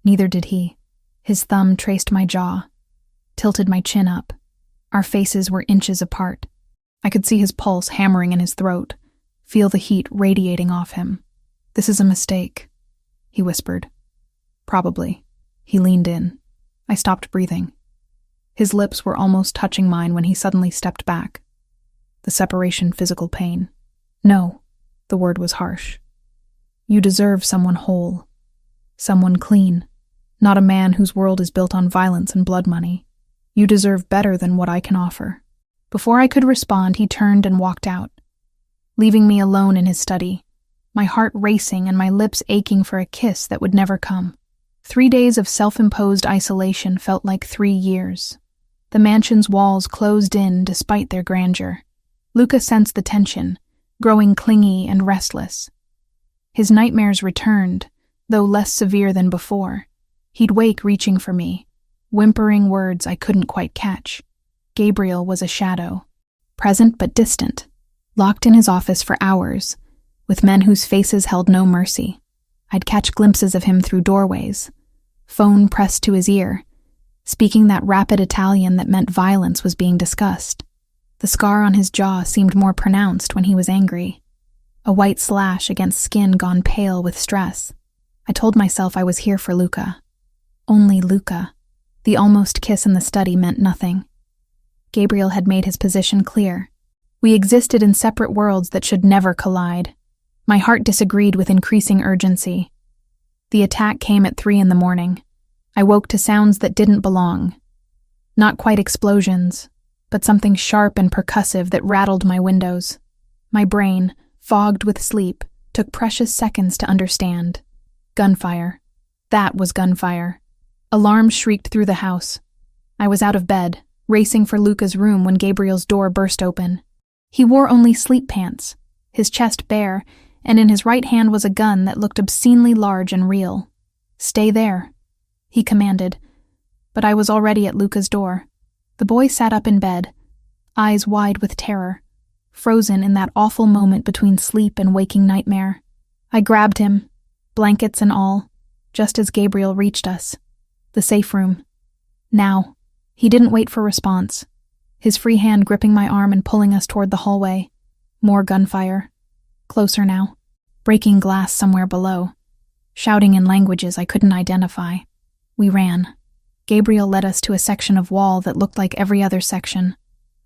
Neither did he. His thumb traced my jaw, tilted my chin up. Our faces were inches apart. I could see his pulse hammering in his throat, feel the heat radiating off him. "This is a mistake," he whispered. "Probably." He leaned in. I stopped breathing. His lips were almost touching mine when he suddenly stepped back. The separation physical pain. "No," the word was harsh. "You deserve someone whole. Someone clean. Not a man whose world is built on violence and blood money. You deserve better than what I can offer." Before I could respond, he turned and walked out, leaving me alone in his study, my heart racing and my lips aching for a kiss that would never come. 3 days of self-imposed isolation felt like 3 years. The mansion's walls closed in despite their grandeur. Luca sensed the tension, growing clingy and restless. His nightmares returned, though less severe than before. He'd wake reaching for me, whimpering words I couldn't quite catch. Gabriel was a shadow, present but distant, locked in his office for hours, with men whose faces held no mercy. I'd catch glimpses of him through doorways, phone pressed to his ear, speaking that rapid Italian that meant violence was being discussed. The scar on his jaw seemed more pronounced when he was angry, a white slash against skin gone pale with stress. I told myself I was here for Luca. Only Luca. The almost kiss in the study meant nothing. Gabriel had made his position clear. We existed in separate worlds that should never collide. My heart disagreed with increasing urgency. The attack came at 3 a.m. I woke to sounds that didn't belong. Not quite explosions, but something sharp and percussive that rattled my windows. My brain, fogged with sleep, took precious seconds to understand. Gunfire. That was gunfire. Alarms shrieked through the house. I was out of bed, racing for Luca's room when Gabriel's door burst open. He wore only sleep pants, his chest bare, and in his right hand was a gun that looked obscenely large and real. "Stay there," he commanded, but I was already at Luca's door. The boy sat up in bed, eyes wide with terror, frozen in that awful moment between sleep and waking nightmare. I grabbed him, blankets and all, just as Gabriel reached us. The safe room. Now. He didn't wait for response, his free hand gripping my arm and pulling us toward the hallway. More gunfire. Closer now. Breaking glass somewhere below. Shouting in languages I couldn't identify. We ran. Gabriel led us to a section of wall that looked like every other section,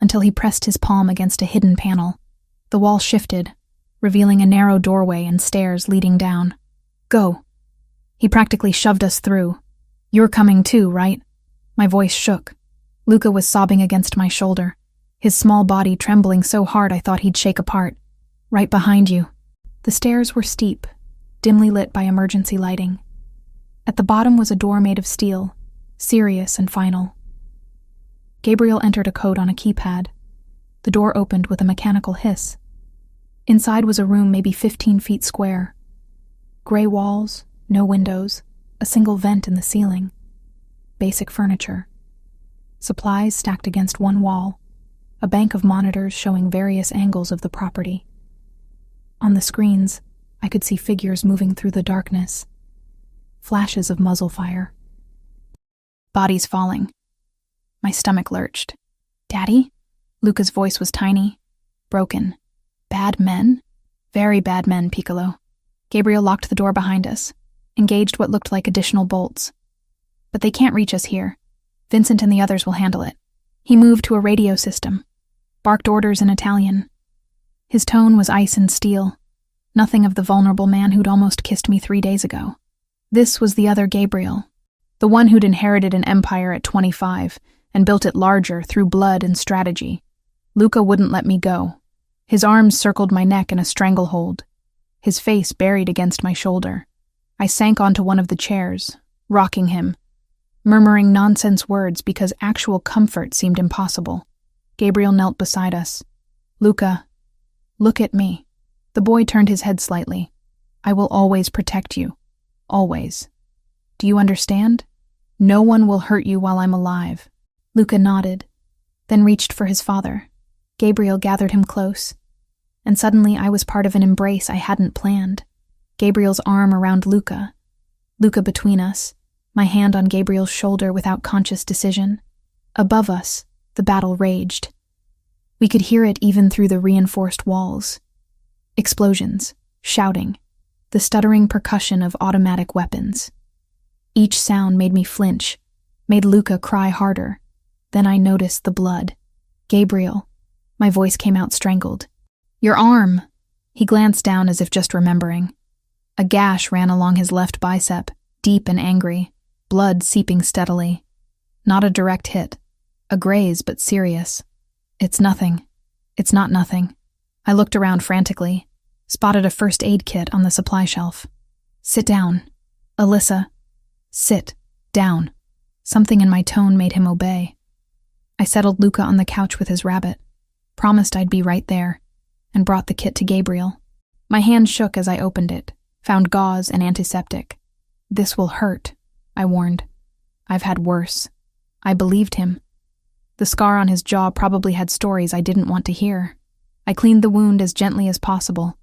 until he pressed his palm against a hidden panel. The wall shifted, revealing a narrow doorway and stairs leading down. "Go." He practically shoved us through. "You're coming too, right?" My voice shook. Luca was sobbing against my shoulder, his small body trembling so hard I thought he'd shake apart. "Right behind you." The stairs were steep, dimly lit by emergency lighting. At the bottom was a door made of steel, serious and final. Gabriel entered a code on a keypad. The door opened with a mechanical hiss. Inside was a room maybe 15 feet square. Gray walls, no windows, a single vent in the ceiling. Basic furniture. Supplies stacked against one wall. A bank of monitors showing various angles of the property. On the screens, I could see figures moving through the darkness. Flashes of muzzle fire. Bodies falling. My stomach lurched. "Daddy?" Luca's voice was tiny, broken. "Bad men?" "Very bad men, Piccolo." Gabriel locked the door behind us, engaged what looked like additional bolts. "But they can't reach us here. Vincent and the others will handle it." He moved to a radio system, barked orders in Italian. His tone was ice and steel, nothing of the vulnerable man who'd almost kissed me 3 days ago. This was the other Gabriel, the one who'd inherited an empire at 25 and built it larger through blood and strategy. Luca wouldn't let me go. His arms circled my neck in a stranglehold, his face buried against my shoulder. I sank onto one of the chairs, rocking him, murmuring nonsense words because actual comfort seemed impossible. Gabriel knelt beside us. "Luca, look at me." The boy turned his head slightly. "I will always protect you. Always. Do you understand? No one will hurt you while I'm alive." Luca nodded, then reached for his father. Gabriel gathered him close, and suddenly I was part of an embrace I hadn't planned. Gabriel's arm around Luca. Luca between us, my hand on Gabriel's shoulder without conscious decision. Above us, the battle raged. We could hear it even through the reinforced walls. Explosions, shouting, the stuttering percussion of automatic weapons. Each sound made me flinch, made Luca cry harder. Then I noticed the blood. "Gabriel." My voice came out strangled. "Your arm." He glanced down as if just remembering. A gash ran along his left bicep, deep and angry, blood seeping steadily. Not a direct hit. A graze, but serious. It's nothing. It's not nothing. I looked around frantically, spotted a first aid kit on the supply shelf. Sit down. Alyssa, sit down. Something in my tone made him obey. I settled Luca on the couch with his rabbit, promised I'd be right there, and brought the kit to Gabriel. My hand shook as I opened it, found gauze and antiseptic. This will hurt, I warned. I've had worse. I believed him. The scar on his jaw probably had stories I didn't want to hear. I cleaned the wound as gently as possible,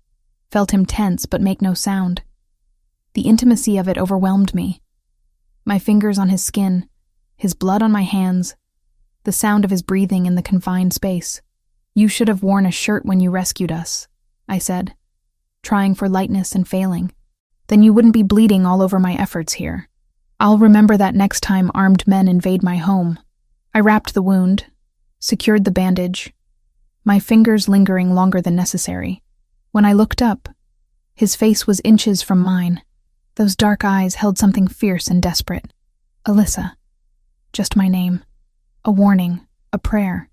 felt him tense but make no sound. The intimacy of it overwhelmed me. My fingers on his skin, his blood on my hands, the sound of his breathing in the confined space. You should have worn a shirt when you rescued us, I said, trying for lightness and failing. Then you wouldn't be bleeding all over my efforts here. I'll remember that next time armed men invade my home. I wrapped the wound, secured the bandage, my fingers lingering longer than necessary. When I looked up, his face was inches from mine. Those dark eyes held something fierce and desperate. Alyssa. Just my name. A warning, a prayer.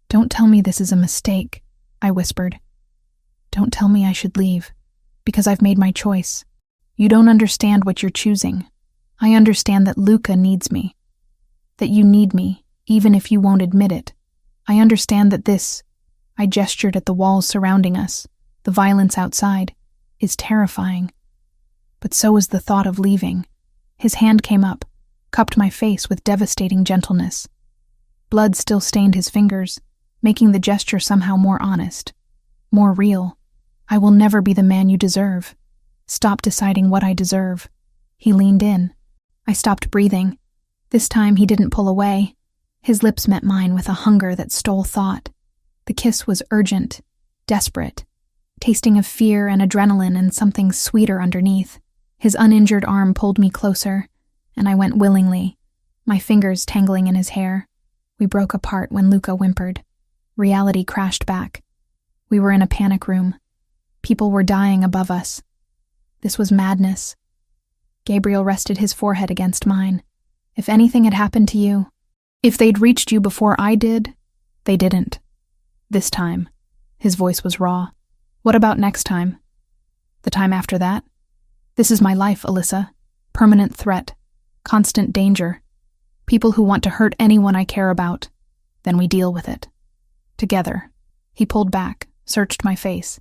Don't tell me this is a mistake, I whispered. Don't tell me I should leave, because I've made my choice. You don't understand what you're choosing. I understand that Luca needs me, that you need me, even if you won't admit it. I understand that this, I gestured at the walls surrounding us, the violence outside, is terrifying. But so is the thought of leaving. His hand came up, cupped my face with devastating gentleness. Blood still stained his fingers, making the gesture somehow more honest, more real. I will never be the man you deserve. Stop deciding what I deserve. He leaned in. I stopped breathing. This time he didn't pull away. His lips met mine with a hunger that stole thought. The kiss was urgent, desperate, tasting of fear and adrenaline and something sweeter underneath. His uninjured arm pulled me closer, and I went willingly, my fingers tangling in his hair. We broke apart when Luca whimpered. Reality crashed back. We were in a panic room. People were dying above us. This was madness. Gabriel rested his forehead against mine. If anything had happened to you, if they'd reached you before I did, they didn't. This time, his voice was raw. What about next time? The time after that? This is my life, Alyssa. Permanent threat. Constant danger. People who want to hurt anyone I care about. Then we deal with it. Together. He pulled back, searched my face.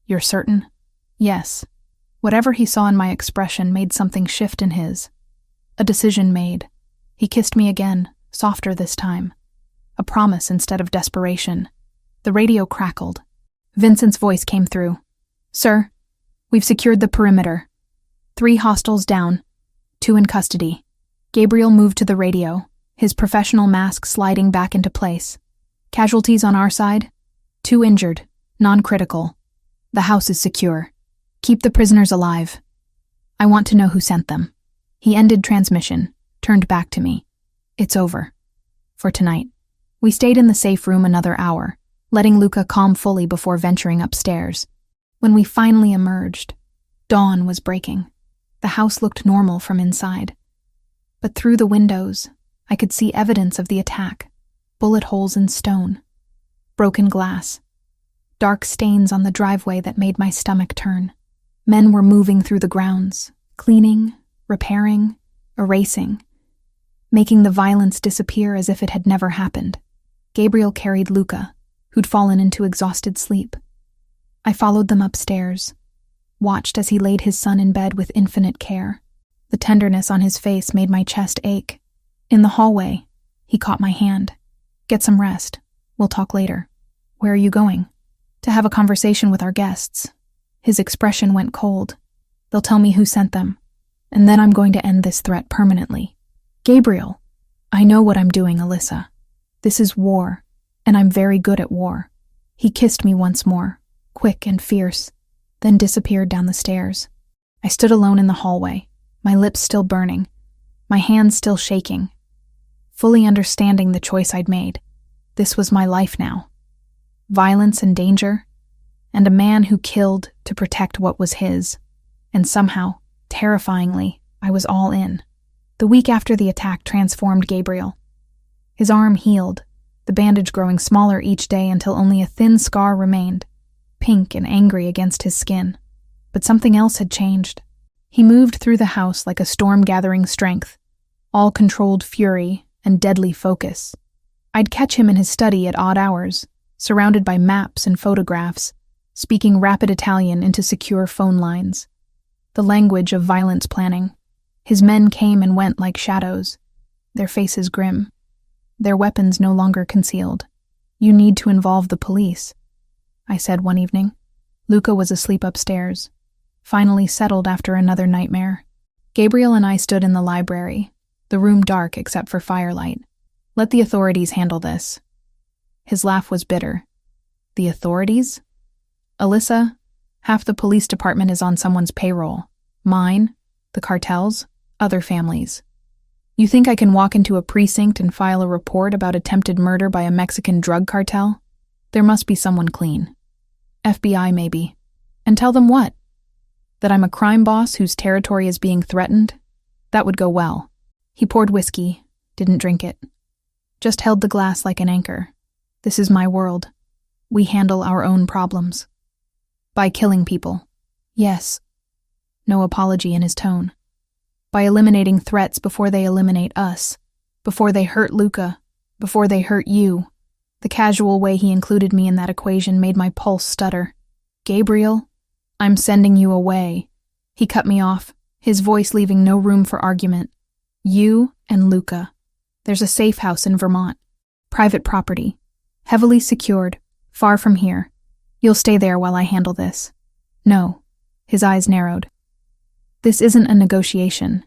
You're certain? Yes. Whatever he saw in my expression made something shift in his. A decision made. He kissed me again, softer this time. A promise instead of desperation. The radio crackled. Vincent's voice came through. Sir, we've secured the perimeter. 3 hostiles down, 2 in custody. Gabriel moved to the radio, his professional mask sliding back into place. Casualties on our side? 2 injured, non-critical. The house is secure. Keep the prisoners alive. I want to know who sent them. He ended transmission, turned back to me. It's over. For tonight. We stayed in the safe room another hour, letting Luca calm fully before venturing upstairs. When we finally emerged, dawn was breaking. The house looked normal from inside. But through the windows, I could see evidence of the attack. Bullet holes in stone. Broken glass. Dark stains on the driveway that made my stomach turn. Men were moving through the grounds, cleaning, repairing, erasing, making the violence disappear as if it had never happened. Gabriel carried Luca, who'd fallen into exhausted sleep. I followed them upstairs, watched as he laid his son in bed with infinite care. The tenderness on his face made my chest ache. In the hallway, he caught my hand. Get some rest. We'll talk later. Where are you going? To have a conversation with our guests. His expression went cold. They'll tell me who sent them, and then I'm going to end this threat permanently. Gabriel, I know what I'm doing, Alyssa. This is war, and I'm very good at war. He kissed me once more, quick and fierce, then disappeared down the stairs. I stood alone in the hallway, my lips still burning, my hands still shaking, fully understanding the choice I'd made. This was my life now. Violence and danger, and a man who killed to protect what was his. And somehow, terrifyingly, I was all in. The week after the attack transformed Gabriel. His arm healed, the bandage growing smaller each day until only a thin scar remained, pink and angry against his skin. But something else had changed. He moved through the house like a storm gathering strength, all controlled fury and deadly focus. I'd catch him in his study at odd hours, surrounded by maps and photographs, speaking rapid Italian into secure phone lines. The language of violence planning. His men came and went like shadows, their faces grim, their weapons no longer concealed. "You need to involve the police," I said one evening. Luca was asleep upstairs, finally settled after another nightmare. Gabriel and I stood in the library, the room dark except for firelight. "Let the authorities handle this." His laugh was bitter. "The authorities? Alyssa, half the police department is on someone's payroll. Mine, the cartels, other families. You think I can walk into a precinct and file a report about attempted murder by a Mexican drug cartel? There must be someone clean. FBI, maybe. And tell them what? That I'm a crime boss whose territory is being threatened? That would go well." He poured whiskey, didn't drink it. Just held the glass like an anchor. "This is my world. We handle our own problems." "By killing people." "Yes." No apology in his tone. "By eliminating threats before they eliminate us, before they hurt Luca, before they hurt you." The casual way he included me in that equation made my pulse stutter. "Gabriel, I'm sending you away." He cut me off, his voice leaving no room for argument. "You and Luca. There's a safe house in Vermont. Private property. Heavily secured, far from here. You'll stay there while I handle this." "No." His eyes narrowed. "This isn't a negotiation.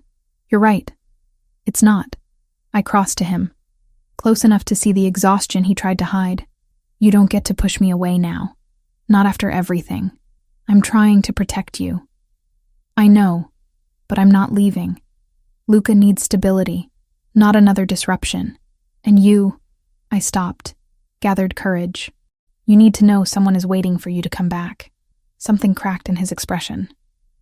You're right. It's not." I crossed to him, close enough to see the exhaustion he tried to hide. "You don't get to push me away now. Not after everything. I'm trying to protect you." "I know, but I'm not leaving. Luca needs stability, not another disruption. And you—" I stopped, gathered courage. "You need to know someone is waiting for you to come back." Something cracked in his expression.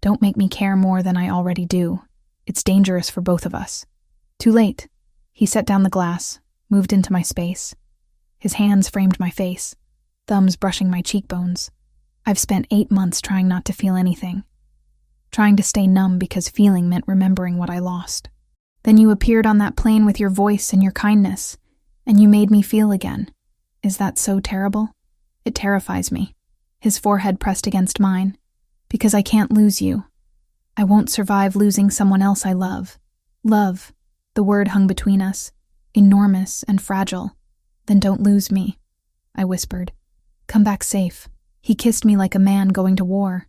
"Don't make me care more than I already do. It's dangerous for both of us." "Too late." He set down the glass, moved into my space. His hands framed my face, thumbs brushing my cheekbones. "I've spent 8 months trying not to feel anything. Trying to stay numb because feeling meant remembering what I lost. Then you appeared on that plane with your voice and your kindness, and you made me feel again. Is that so terrible? It terrifies me." His forehead pressed against mine. "Because I can't lose you. I won't survive losing someone else I love." Love, the word hung between us, enormous and fragile. "Then don't lose me," I whispered. "Come back safe." He kissed me like a man going to war.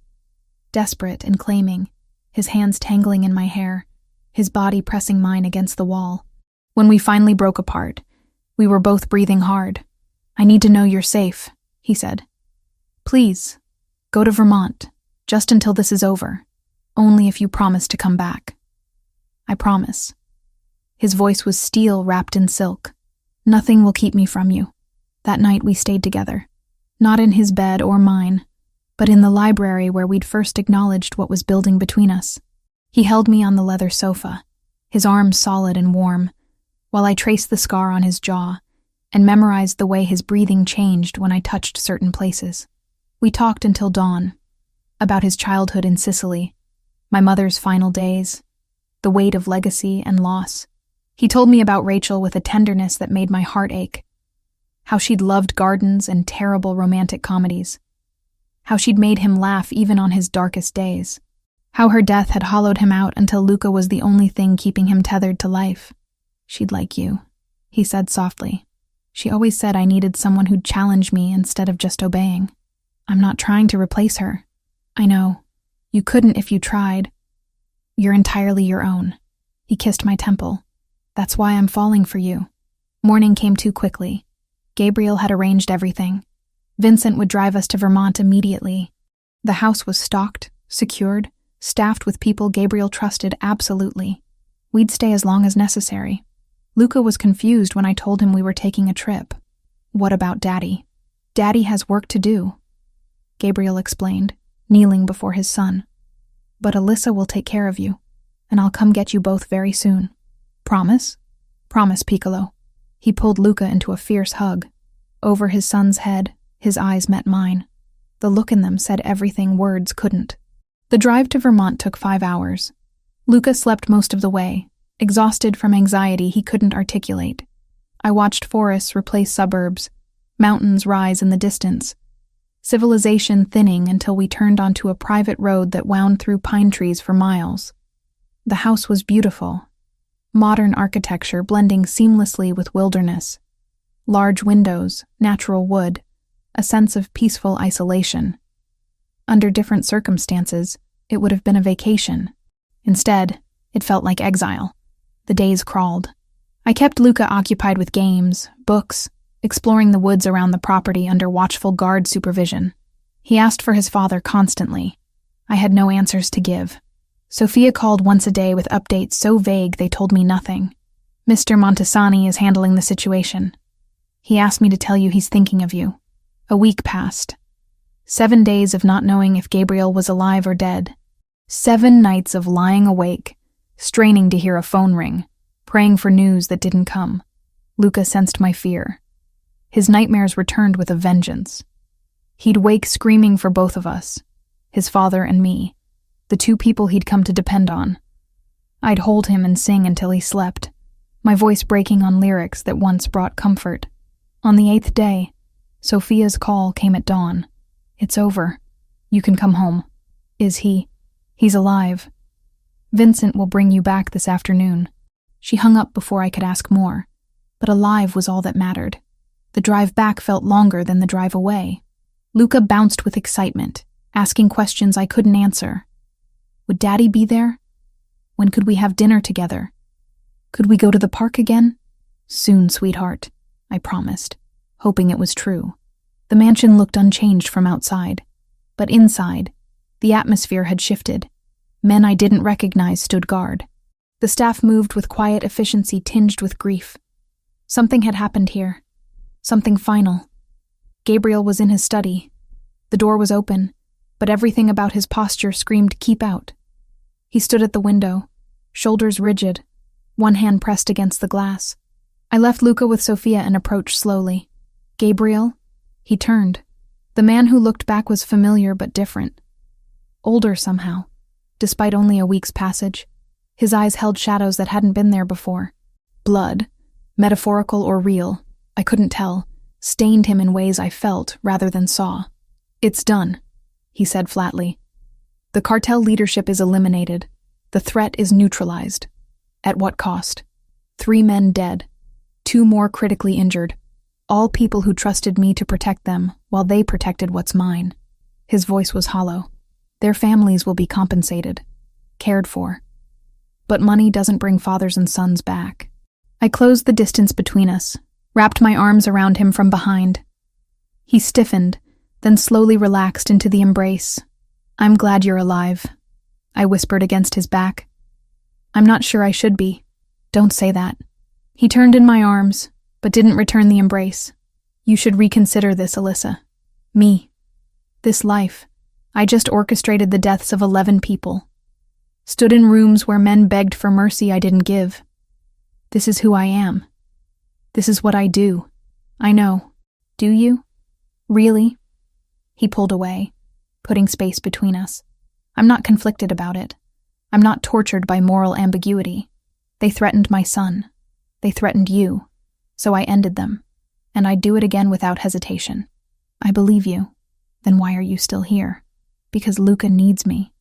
Desperate and claiming, his hands tangling in my hair, his body pressing mine against the wall. When we finally broke apart, we were both breathing hard. "I need to know you're safe," he said. "Please, go to Vermont, just until this is over. Only if you promise to come back." "I promise." His voice was steel wrapped in silk. "Nothing will keep me from you." That night we stayed together. Not in his bed or mine, but in the library where we'd first acknowledged what was building between us. He held me on the leather sofa, his arms solid and warm, while I traced the scar on his jaw and memorized the way his breathing changed when I touched certain places. We talked until dawn, about his childhood in Sicily, my mother's final days, the weight of legacy and loss. He told me about Rachel with a tenderness that made my heart ache, how she'd loved gardens and terrible romantic comedies, how she'd made him laugh even on his darkest days, how her death had hollowed him out until Luca was the only thing keeping him tethered to life. "She'd like you," he said softly. "She always said I needed someone who'd challenge me instead of just obeying. I'm not trying to replace her. I know. You couldn't if you tried. You're entirely your own." He kissed my temple. "That's why I'm falling for you." Morning came too quickly. Gabriel had arranged everything. Vincent would drive us to Vermont immediately. The house was stocked, secured, staffed with people Gabriel trusted absolutely. We'd stay as long as necessary. Luca was confused when I told him we were taking a trip. "What about Daddy?" "Daddy has work to do," Gabriel explained, kneeling before his son. "But Alyssa will take care of you, and I'll come get you both very soon. Promise?" "Promise, Piccolo." He pulled Luca into a fierce hug. Over his son's head, his eyes met mine. The look in them said everything words couldn't. The drive to Vermont took 5 hours. Luca slept most of the way, exhausted from anxiety he couldn't articulate. I watched forests replace suburbs, mountains rise in the distance, civilization thinning until we turned onto a private road that wound through pine trees for miles. The house was beautiful, modern architecture blending seamlessly with wilderness. Large windows, natural wood, a sense of peaceful isolation. Under different circumstances, it would have been a vacation. Instead, it felt like exile. The days crawled. I kept Luca occupied with games, books, exploring the woods around the property under watchful guard supervision. He asked for his father constantly. I had no answers to give. Sophia called once a day with updates so vague they told me nothing. Mr. Montesani is handling the situation. He asked me to tell you he's thinking of you. A week passed. 7 days of not knowing if Gabriel was alive or dead. 7 nights of lying awake, straining to hear a phone ring, praying for news that didn't come. Luca sensed my fear. His nightmares returned with a vengeance. He'd wake screaming for both of us, his father and me, the 2 people he'd come to depend on. I'd hold him and sing until he slept, my voice breaking on lyrics that once brought comfort. On the 8th day, Sophia's call came at dawn. It's over. You can come home. Is he? He's alive. Vincent will bring you back this afternoon. She hung up before I could ask more, but alive was all that mattered. The drive back felt longer than the drive away. Luca bounced with excitement, asking questions I couldn't answer. Would Daddy be there? When could we have dinner together? Could we go to the park again? Soon, sweetheart, I promised, hoping it was true. The mansion looked unchanged from outside, but inside, the atmosphere had shifted. Men I didn't recognize stood guard. The staff moved with quiet efficiency tinged with grief. Something had happened here. Something final. Gabriel was in his study. The door was open, but everything about his posture screamed, "Keep out." He stood at the window, shoulders rigid, one hand pressed against the glass. I left Luca with Sophia and approached slowly. Gabriel? He turned. The man who looked back was familiar but different. Older somehow, despite only a week's passage. His eyes held shadows that hadn't been there before. Blood, metaphorical or real, I couldn't tell, stained him in ways I felt rather than saw. "It's done," he said flatly. "The cartel leadership is eliminated. The threat is neutralized. At what cost? 3 men dead, 2 more critically injured. All people who trusted me to protect them while they protected what's mine." His voice was hollow. "Their families will be compensated, cared for. But money doesn't bring fathers and sons back." I closed the distance between us, wrapped my arms around him from behind. He stiffened, then slowly relaxed into the embrace. "I'm glad you're alive," I whispered against his back. "I'm not sure I should be. Don't say that." He turned in my arms, but didn't return the embrace. "You should reconsider this, Alyssa. Me. This life. I just orchestrated the deaths of 11 people. Stood in rooms where men begged for mercy I didn't give. This is who I am. This is what I do. I know. Do you? Really?" He pulled away, putting space between us. I'm not conflicted about it. I'm not tortured by moral ambiguity. They threatened my son. They threatened you. So I ended them. And I'd do it again without hesitation. I believe you. Then why are you still here? Because Luca needs me.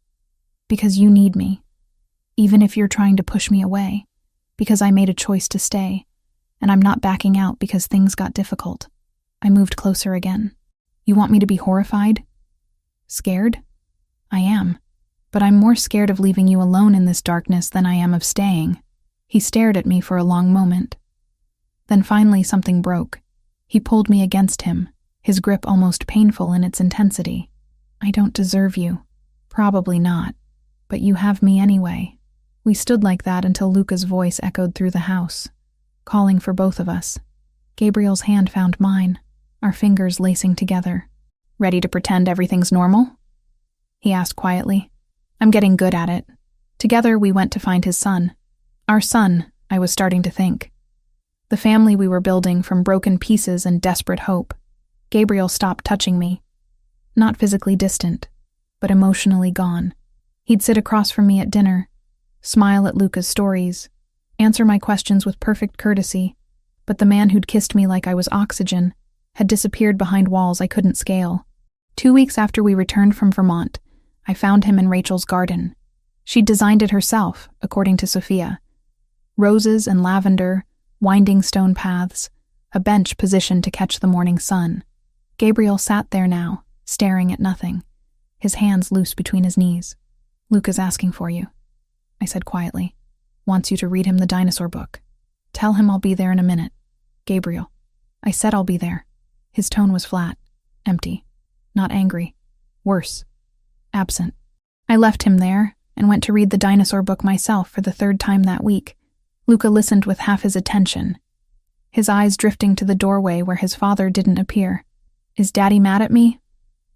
Because you need me. Even if you're trying to push me away. Because I made a choice to stay. And I'm not backing out because things got difficult. I moved closer again. You want me to be horrified? Scared? I am. But I'm more scared of leaving you alone in this darkness than I am of staying. He stared at me for a long moment. Then finally something broke. He pulled me against him, his grip almost painful in its intensity. I don't deserve you. Probably not. But you have me anyway. We stood like that until Luca's voice echoed through the house, calling for both of us. Gabriel's hand found mine, our fingers lacing together. "Ready to pretend everything's normal?" he asked quietly. "I'm getting good at it." Together we went to find his son. Our son, I was starting to think. The family we were building from broken pieces and desperate hope. Gabriel stopped touching me. Not physically distant, but emotionally gone. He'd sit across from me at dinner, smile at Luca's stories, answer my questions with perfect courtesy, but the man who'd kissed me like I was oxygen had disappeared behind walls I couldn't scale. 2 weeks after we returned from Vermont, I found him in Rachel's garden. She'd designed it herself, according to Sophia. Roses and lavender, winding stone paths, a bench positioned to catch the morning sun. Gabriel sat there now, staring at nothing, his hands loose between his knees. "Luca's asking for you," I said quietly. "Wants you to read him the dinosaur book. Tell him I'll be there in a minute." "Gabriel." I said I'll be there. His tone was flat, empty, not angry. Worse. Absent. I left him there and went to read the dinosaur book myself for the 3rd time that week. Luca listened with half his attention, his eyes drifting to the doorway where his father didn't appear. "Is Daddy mad at me?"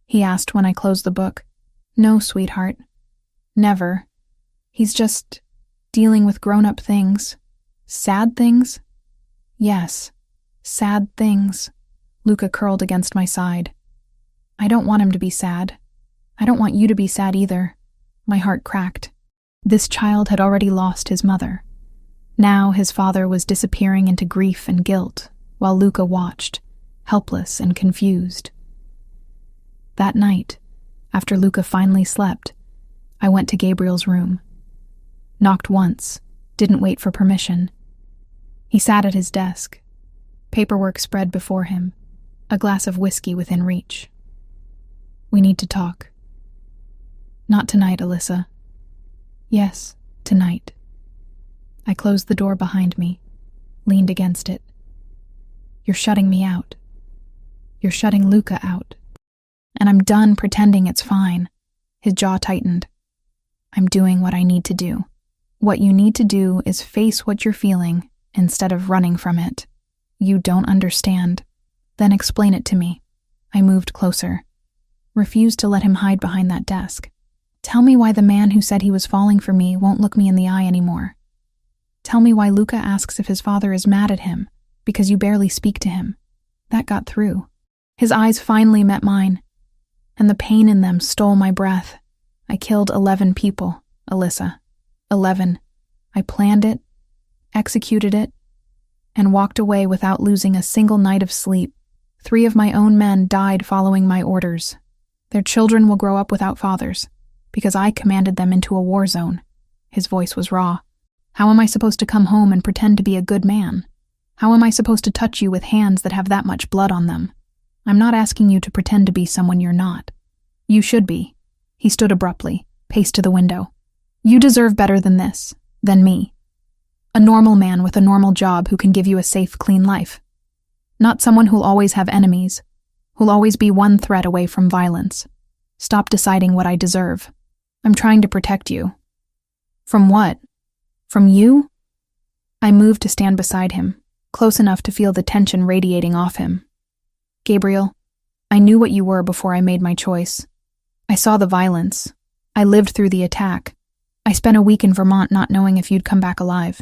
he asked when I closed the book. "No, sweetheart. Never. He's just dealing with grown-up things." "Sad things?" "Yes, sad things." Luca curled against my side. "I don't want him to be sad. I don't want you to be sad either." My heart cracked. This child had already lost his mother. Now his father was disappearing into grief and guilt, while Luca watched, helpless and confused. That night, after Luca finally slept, I went to Gabriel's room. Knocked once, didn't wait for permission. He sat at his desk, paperwork spread before him, a glass of whiskey within reach. "We need to talk." "Not tonight, Alyssa." "Yes, tonight." I closed the door behind me, leaned against it. "You're shutting me out. You're shutting Luca out. And I'm done pretending it's fine." His jaw tightened. "I'm doing what I need to do. What you need to do is face what you're feeling instead of running from it. You don't understand. Then explain it to me." I moved closer, refused to let him hide behind that desk. "Tell me why the man who said he was falling for me won't look me in the eye anymore. Tell me why Luca asks if his father is mad at him because you barely speak to him." That got through. His eyes finally met mine, and the pain in them stole my breath. "I killed 11 people, Alyssa. 11. I planned it, executed it, and walked away without losing a single night of sleep. 3 of my own men died following my orders. Their children will grow up without fathers, because I commanded them into a war zone." His voice was raw. "How am I supposed to come home and pretend to be a good man? How am I supposed to touch you with hands that have that much blood on them? I'm not asking you to pretend to be someone you're not. You should be." He stood abruptly, paced to the window. "You deserve better than this, than me. A normal man with a normal job who can give you a safe, clean life. Not someone who'll always have enemies, who'll always be one threat away from violence. Stop deciding what I deserve. I'm trying to protect you." "From what? From you?" I moved to stand beside him, close enough to feel the tension radiating off him. "Gabriel, I knew what you were before I made my choice. I saw the violence. I lived through the attack. I spent a week in Vermont not knowing if you'd come back alive.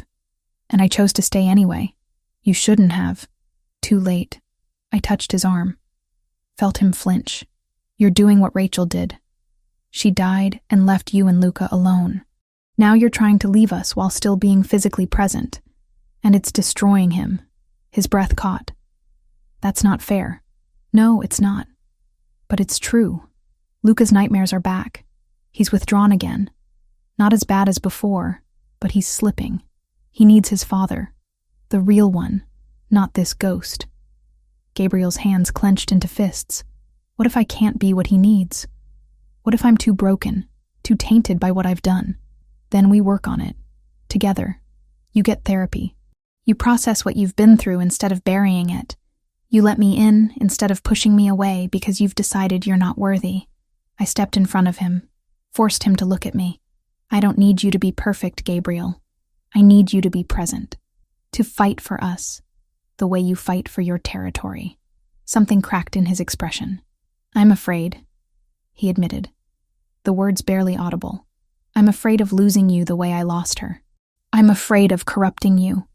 And I chose to stay anyway. You shouldn't have." Too late. I touched his arm. Felt him flinch. "You're doing what Rachel did. She died and left you and Luca alone. Now you're trying to leave us while still being physically present. And it's destroying him." His breath caught. "That's not fair." "No, it's not. But it's true. Luca's nightmares are back. He's withdrawn again. Not as bad as before, but he's slipping. He needs his father. The real one, not this ghost." Gabriel's hands clenched into fists. "What if I can't be what he needs? What if I'm too broken, too tainted by what I've done? Then we work on it. Together. You get therapy. You process what you've been through instead of burying it. You let me in instead of pushing me away because you've decided you're not worthy." I stepped in front of him, forced him to look at me. "I don't need you to be perfect, Gabriel. I need you to be present. To fight for us, the way you fight for your territory." Something cracked in his expression. "I'm afraid," he admitted, the words barely audible. "I'm afraid of losing you the way I lost her. I'm afraid of corrupting you,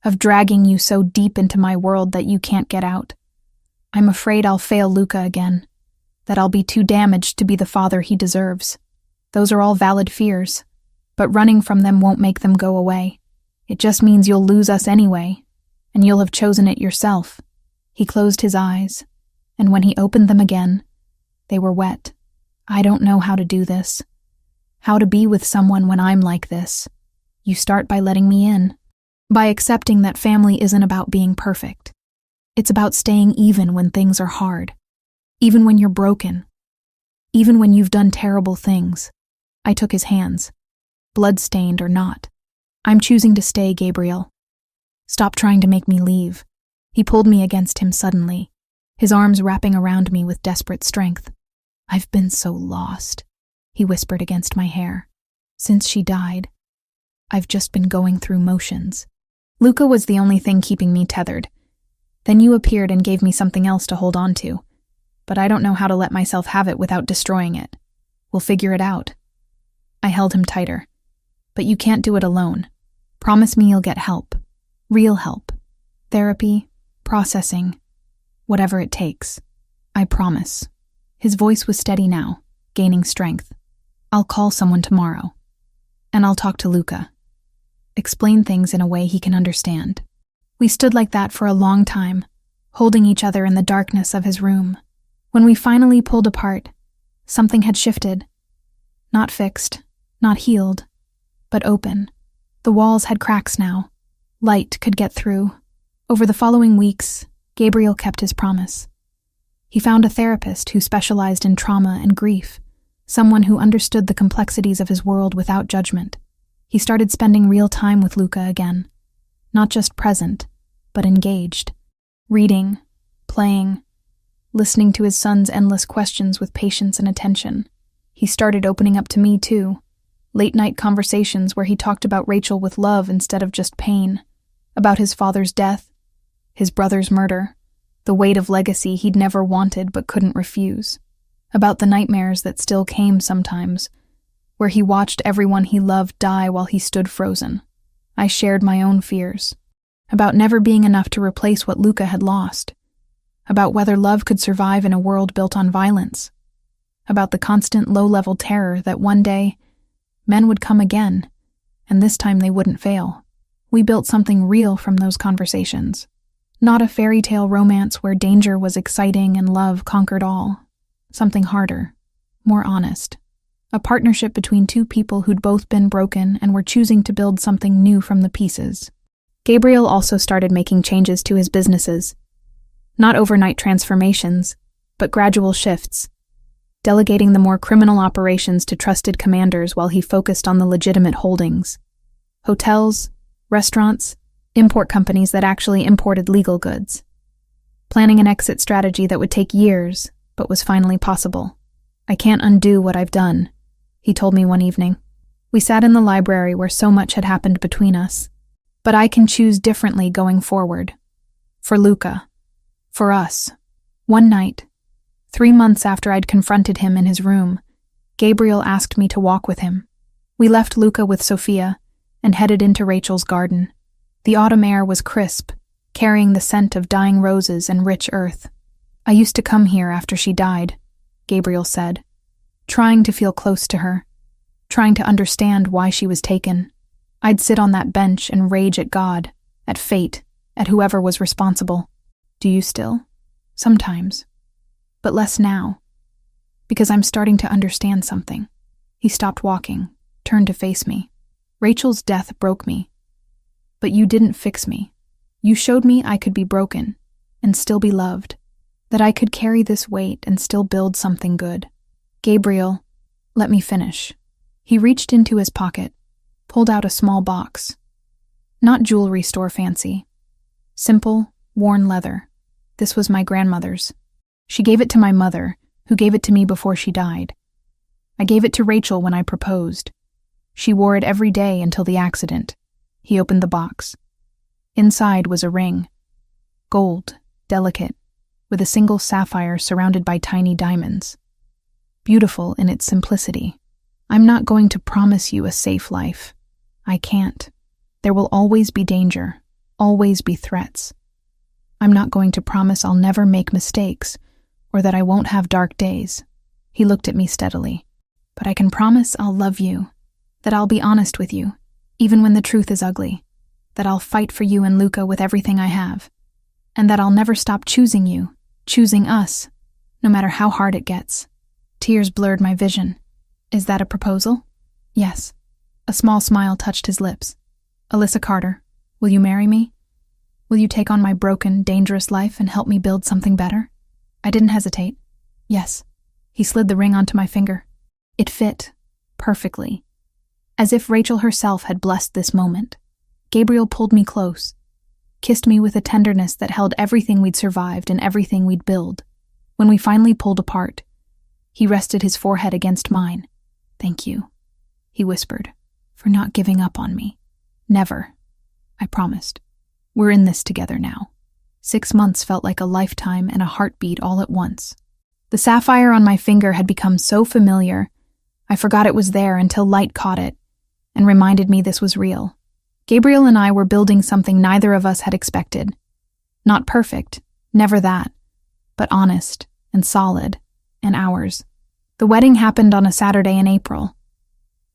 of dragging you so deep into my world that you can't get out. I'm afraid I'll fail Luca again, that I'll be too damaged to be the father he deserves. Those are all valid fears, but running from them won't make them go away. It just means you'll lose us anyway, and you'll have chosen it yourself." He closed his eyes, and when he opened them again, they were wet. "I don't know how to do this. How to be with someone when I'm like this. You start by letting me in, by accepting that family isn't about being perfect. It's about staying even when things are hard, even when you're broken, even when you've done terrible things." I took his hands, blood-stained or not. "I'm choosing to stay, Gabriel. Stop trying to make me leave." He pulled me against him suddenly, his arms wrapping around me with desperate strength. "I've been so lost," he whispered against my hair. "Since she died, I've just been going through motions. Luca was the only thing keeping me tethered. Then you appeared and gave me something else to hold on to. But I don't know how to let myself have it without destroying it. We'll figure it out." I held him tighter. "But you can't do it alone. Promise me you'll get help. Real help. Therapy, processing, whatever it takes. I promise." His voice was steady now, gaining strength. "I'll call someone tomorrow. And I'll talk to Luca. Explain things in a way he can understand." We stood like that for a long time, holding each other in the darkness of his room. When we finally pulled apart, something had shifted. Not fixed, not healed, but open. The walls had cracks now. Light could get through. Over the following weeks, Gabriel kept his promise. He found a therapist who specialized in trauma and grief, someone who understood the complexities of his world without judgment. He started spending real time with Luca again, not just present, but engaged, reading, playing, listening to his son's endless questions with patience and attention. He started opening up to me too, late-night conversations where he talked about Rachel with love instead of just pain, about his father's death, his brother's murder, the weight of legacy he'd never wanted but couldn't refuse, about the nightmares that still came sometimes, where he watched everyone he loved die while he stood frozen. I shared my own fears, about never being enough to replace what Luca had lost, about whether love could survive in a world built on violence, about the constant low-level terror that one day men would come again, and this time they wouldn't fail. We built something real from those conversations, not a fairy tale romance where danger was exciting and love conquered all. Something harder, more honest. A partnership between two people who'd both been broken and were choosing to build something new from the pieces. Gabriel also started making changes to his businesses. Not overnight transformations, but gradual shifts, delegating the more criminal operations to trusted commanders while he focused on the legitimate holdings. Hotels, restaurants, import companies that actually imported legal goods. Planning an exit strategy that would take years, but was finally possible. "I can't undo what I've done," he told me one evening. We sat in the library where so much had happened between us. "But I can choose differently going forward. For Luca. For us." One night, 3 months after I'd confronted him in his room, Gabriel asked me to walk with him. We left Luca with Sophia and headed into Rachel's garden. The autumn air was crisp, carrying the scent of dying roses and rich earth. "I used to come here after she died," Gabriel said, trying to feel close to her, trying to understand why she was taken. "I'd sit on that bench and rage at God, at fate, at whoever was responsible." "Do you still?" "Sometimes. But less now. Because I'm starting to understand something." He stopped walking, turned to face me. "Rachel's death broke me. But you didn't fix me. You showed me I could be broken and still be loved, that I could carry this weight and still build something good." "Gabriel, let me finish." He reached into his pocket, pulled out a small box. Not jewelry store fancy. Simple, worn leather. This was my grandmother's. She gave it to my mother, who gave it to me before she died. I gave it to Rachel when I proposed. She wore it every day until the accident. He opened the box. Inside was a ring. Gold, delicate, with a single sapphire surrounded by tiny diamonds. Beautiful in its simplicity. "I'm not going to promise you a safe life. I can't. There will always be danger. always be threats. I'm not going to promise I'll never make mistakes or that I won't have dark days. He looked at me steadily. But I can promise I'll love you, that I'll be honest with you, even when the truth is ugly, that I'll fight for you and Luca with everything I have, and that I'll never stop choosing you, choosing us, no matter how hard it gets. Tears blurred my vision. Is that a proposal? Yes. A small smile touched his lips. Alyssa Carter, will you marry me? Will you take on my broken, dangerous life and help me build something better? I didn't hesitate. Yes. He slid the ring onto my finger. It fit perfectly, as if Rachel herself had blessed this moment. Gabriel pulled me close, kissed me with a tenderness that held everything we'd survived and everything we'd built. When we finally pulled apart, he rested his forehead against mine. Thank you, he whispered, for not giving up on me. Never, I promised. We're in this together now. 6 months felt like a lifetime and a heartbeat all at once. The sapphire on my finger had become so familiar, I forgot it was there until light caught it and reminded me this was real. Gabriel and I were building something neither of us had expected. Not perfect, never that, but honest and solid and ours. The wedding happened on a Saturday in April.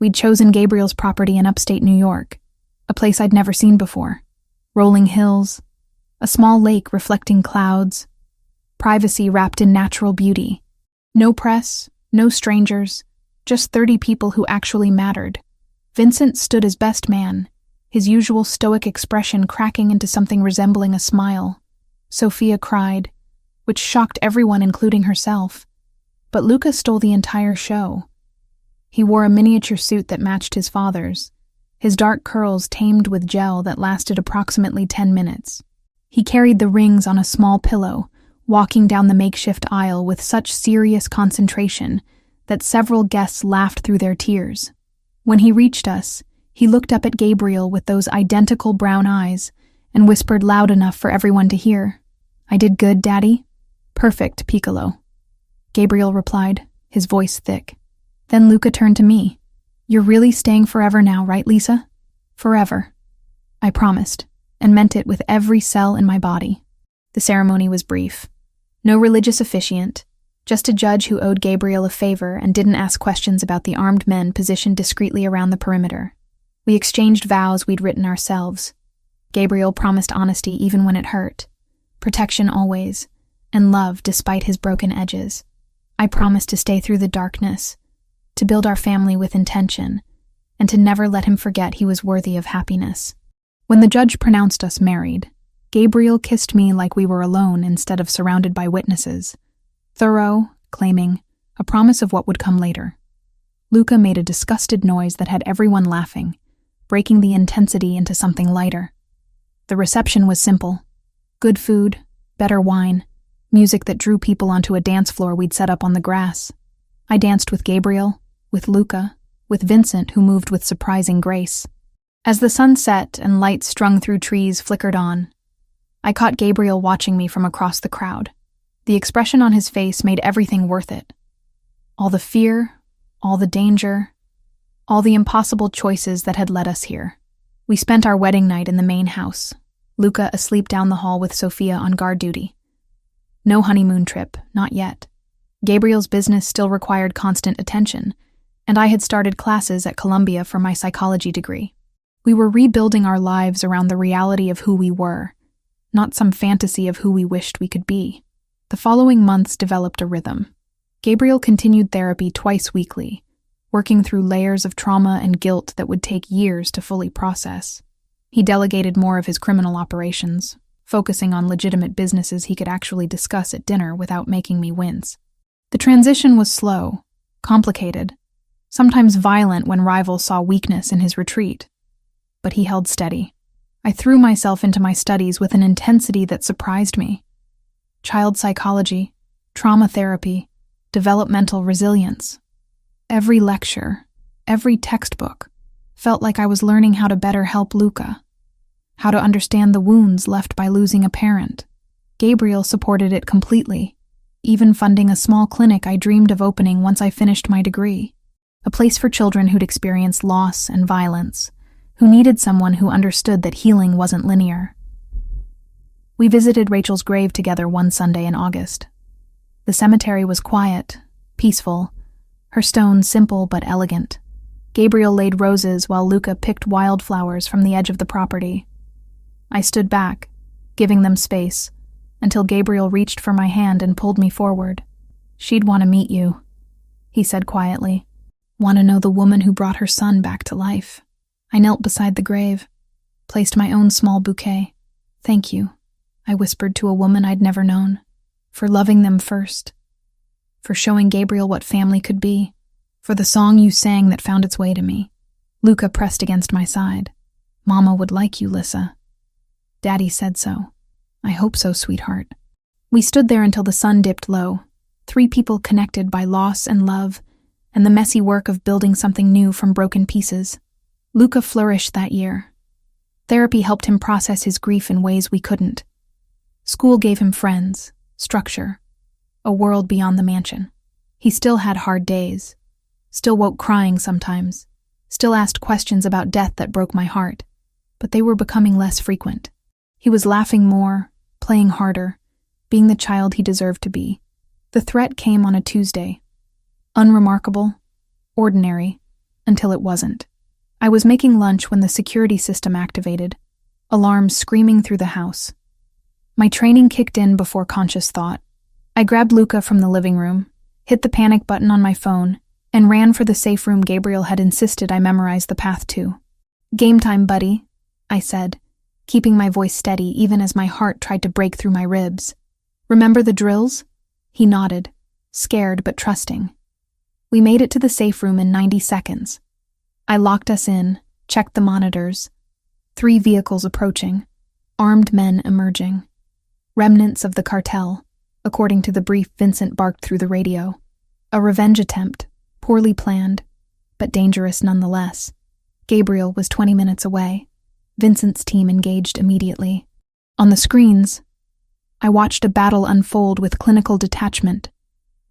We'd chosen Gabriel's property in upstate New York, a place I'd never seen before. Rolling hills, a small lake reflecting clouds, privacy wrapped in natural beauty. No press, no strangers, just 30 people who actually mattered. Vincent stood as best man, his usual stoic expression cracking into something resembling a smile. Sophia cried, which shocked everyone including herself. But Luca stole the entire show. He wore a miniature suit that matched his father's, his dark curls tamed with gel that lasted approximately 10 minutes. He carried the rings on a small pillow, walking down the makeshift aisle with such serious concentration that several guests laughed through their tears. When he reached us, he looked up at Gabriel with those identical brown eyes and whispered loud enough for everyone to hear. I did good, Daddy? Perfect, Piccolo. Gabriel replied, his voice thick. Then Luca turned to me. You're really staying forever now, right, Lisa? Forever. I promised, and meant it with every cell in my body. The ceremony was brief. No religious officiant, just a judge who owed Gabriel a favor and didn't ask questions about the armed men positioned discreetly around the perimeter. We exchanged vows we'd written ourselves. Gabriel promised honesty even when it hurt, protection always, and love despite his broken edges. I promised to stay through the darkness, to build our family with intention, and to never let him forget he was worthy of happiness. When the judge pronounced us married, Gabriel kissed me like we were alone instead of surrounded by witnesses. Thorough, claiming, a promise of what would come later. Luca made a disgusted noise that had everyone laughing, breaking the intensity into something lighter. The reception was simple. Good food, better wine, music that drew people onto a dance floor we'd set up on the grass. I danced with Gabriel, with Luca, with Vincent, who moved with surprising grace. As the sun set and lights strung through trees flickered on, I caught Gabriel watching me from across the crowd. The expression on his face made everything worth it. All the fear, all the danger, all the impossible choices that had led us here. We spent our wedding night in the main house, Luca asleep down the hall with Sophia on guard duty. No honeymoon trip, not yet. Gabriel's business still required constant attention, and I had started classes at Columbia for my psychology degree. We were rebuilding our lives around the reality of who we were, not some fantasy of who we wished we could be. The following months developed a rhythm. Gabriel continued therapy twice weekly, working through layers of trauma and guilt that would take years to fully process. He delegated more of his criminal operations, focusing on legitimate businesses he could actually discuss at dinner without making me wince. The transition was slow, complicated, sometimes violent when rivals saw weakness in his retreat. But he held steady. I threw myself into my studies with an intensity that surprised me. Child psychology, trauma therapy, developmental resilience. Every lecture, every textbook, felt like I was learning how to better help Luca, how to understand the wounds left by losing a parent. Gabriel supported it completely, even funding a small clinic I dreamed of opening once I finished my degree. A place for children who'd experienced loss and violence, who needed someone who understood that healing wasn't linear. We visited Rachel's grave together one Sunday in August. The cemetery was quiet, peaceful, her stones simple but elegant. Gabriel laid roses while Luca picked wildflowers from the edge of the property. I stood back, giving them space, until Gabriel reached for my hand and pulled me forward. "She'd want to meet you," he said quietly. "Want to know the woman who brought her son back to life." I knelt beside the grave, placed my own small bouquet. "Thank you," I whispered to a woman I'd never known, "for loving them first, for showing Gabriel what family could be, for the song you sang that found its way to me." Luca pressed against my side. "Mama would like you, Lissa." "Daddy said so." "I hope so, sweetheart." We stood there until the sun dipped low, 3 people connected by loss and love, and the messy work of building something new from broken pieces. Luca flourished that year. Therapy helped him process his grief in ways we couldn't. School gave him friends, structure, a world beyond the mansion. He still had hard days, still woke crying sometimes, still asked questions about death that broke my heart, but they were becoming less frequent. He was laughing more, playing harder, being the child he deserved to be. The threat came on a Tuesday. Unremarkable, ordinary, until it wasn't. I was making lunch when the security system activated, alarms screaming through the house. My training kicked in before conscious thought. I grabbed Luca from the living room, hit the panic button on my phone, and ran for the safe room Gabriel had insisted I memorize the path to. "Game time, buddy," I said, keeping my voice steady even as my heart tried to break through my ribs. "Remember the drills?" He nodded, scared but trusting. We made it to the safe room in 90 seconds. I locked us in, checked the monitors. 3 vehicles approaching, armed men emerging. Remnants of the cartel, according to the brief Vincent barked through the radio. A revenge attempt, poorly planned, but dangerous nonetheless. Gabriel was 20 minutes away. Vincent's team engaged immediately. On the screens, I watched a battle unfold with clinical detachment,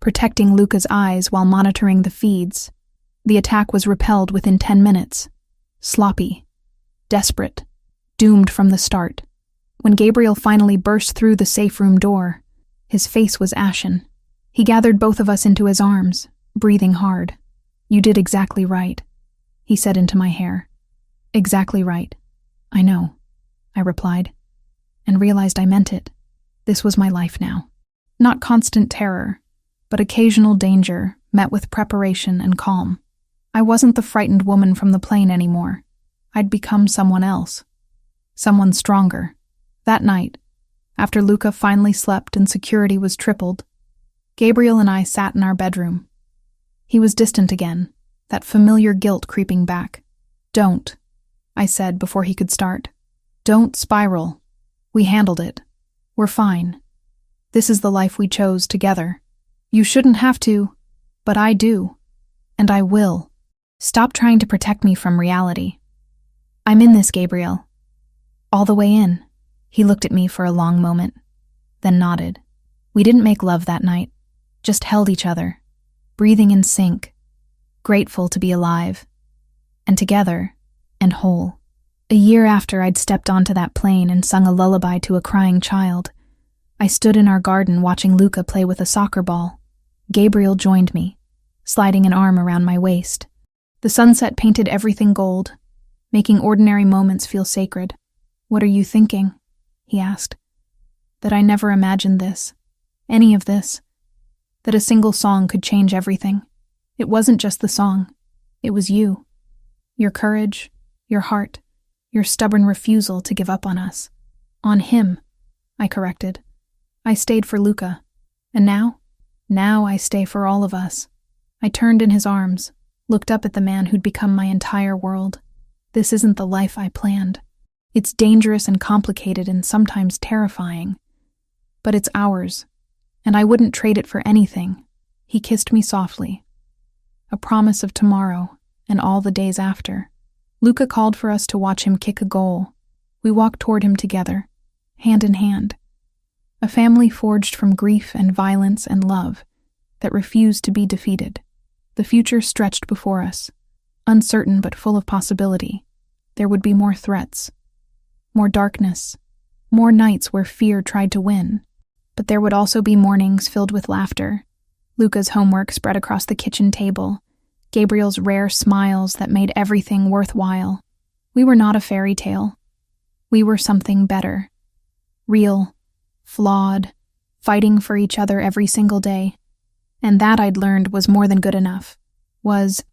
protecting Luca's eyes while monitoring the feeds. The attack was repelled within 10 minutes. Sloppy, desperate, doomed from the start. When Gabriel finally burst through the safe room door, his face was ashen. He gathered both of us into his arms, breathing hard. "You did exactly right," he said into my hair. "Exactly right. I know," I replied, and realized I meant it. This was my life now. Not constant terror, but occasional danger met with preparation and calm. I wasn't the frightened woman from the plane anymore. I'd become someone else. Someone stronger. That night, after Luca finally slept and security was tripled, Gabriel and I sat in our bedroom. He was distant again, that familiar guilt creeping back. "Don't," I said before he could start. "Don't spiral. We handled it. We're fine. This is the life we chose together. You shouldn't have to, but I do. And I will. Stop trying to protect me from reality. I'm in this, Gabriel. All the way in." He looked at me for a long moment, then nodded. We didn't make love that night, just held each other, breathing in sync, grateful to be alive, and together, and whole. A year after I'd stepped onto that plane and sung a lullaby to a crying child, I stood in our garden watching Luca play with a soccer ball. Gabriel joined me, sliding an arm around my waist. The sunset painted everything gold, making ordinary moments feel sacred. "What are you thinking?" he asked. That I never imagined this, any of this, that a single song could change everything. It wasn't just the song, it was you. Your courage, your heart, your stubborn refusal to give up on us. On him, I corrected. I stayed for Luca. And now? Now I stay for all of us. I turned in his arms, looked up at the man who'd become my entire world. This isn't the life I planned. It's dangerous and complicated and sometimes terrifying. But it's ours, and I wouldn't trade it for anything. He kissed me softly. A promise of tomorrow and all the days after. Luca called for us to watch him kick a goal. We walked toward him together, hand in hand. A family forged from grief and violence and love that refused to be defeated. The future stretched before us, uncertain but full of possibility. There would be more threats, more darkness, more nights where fear tried to win. But there would also be mornings filled with laughter, Luca's homework spread across the kitchen table, Gabriel's rare smiles that made everything worthwhile. We were not a fairy tale. We were something better. Real, flawed, fighting for each other every single day. And that I'd learned was more than good enough, was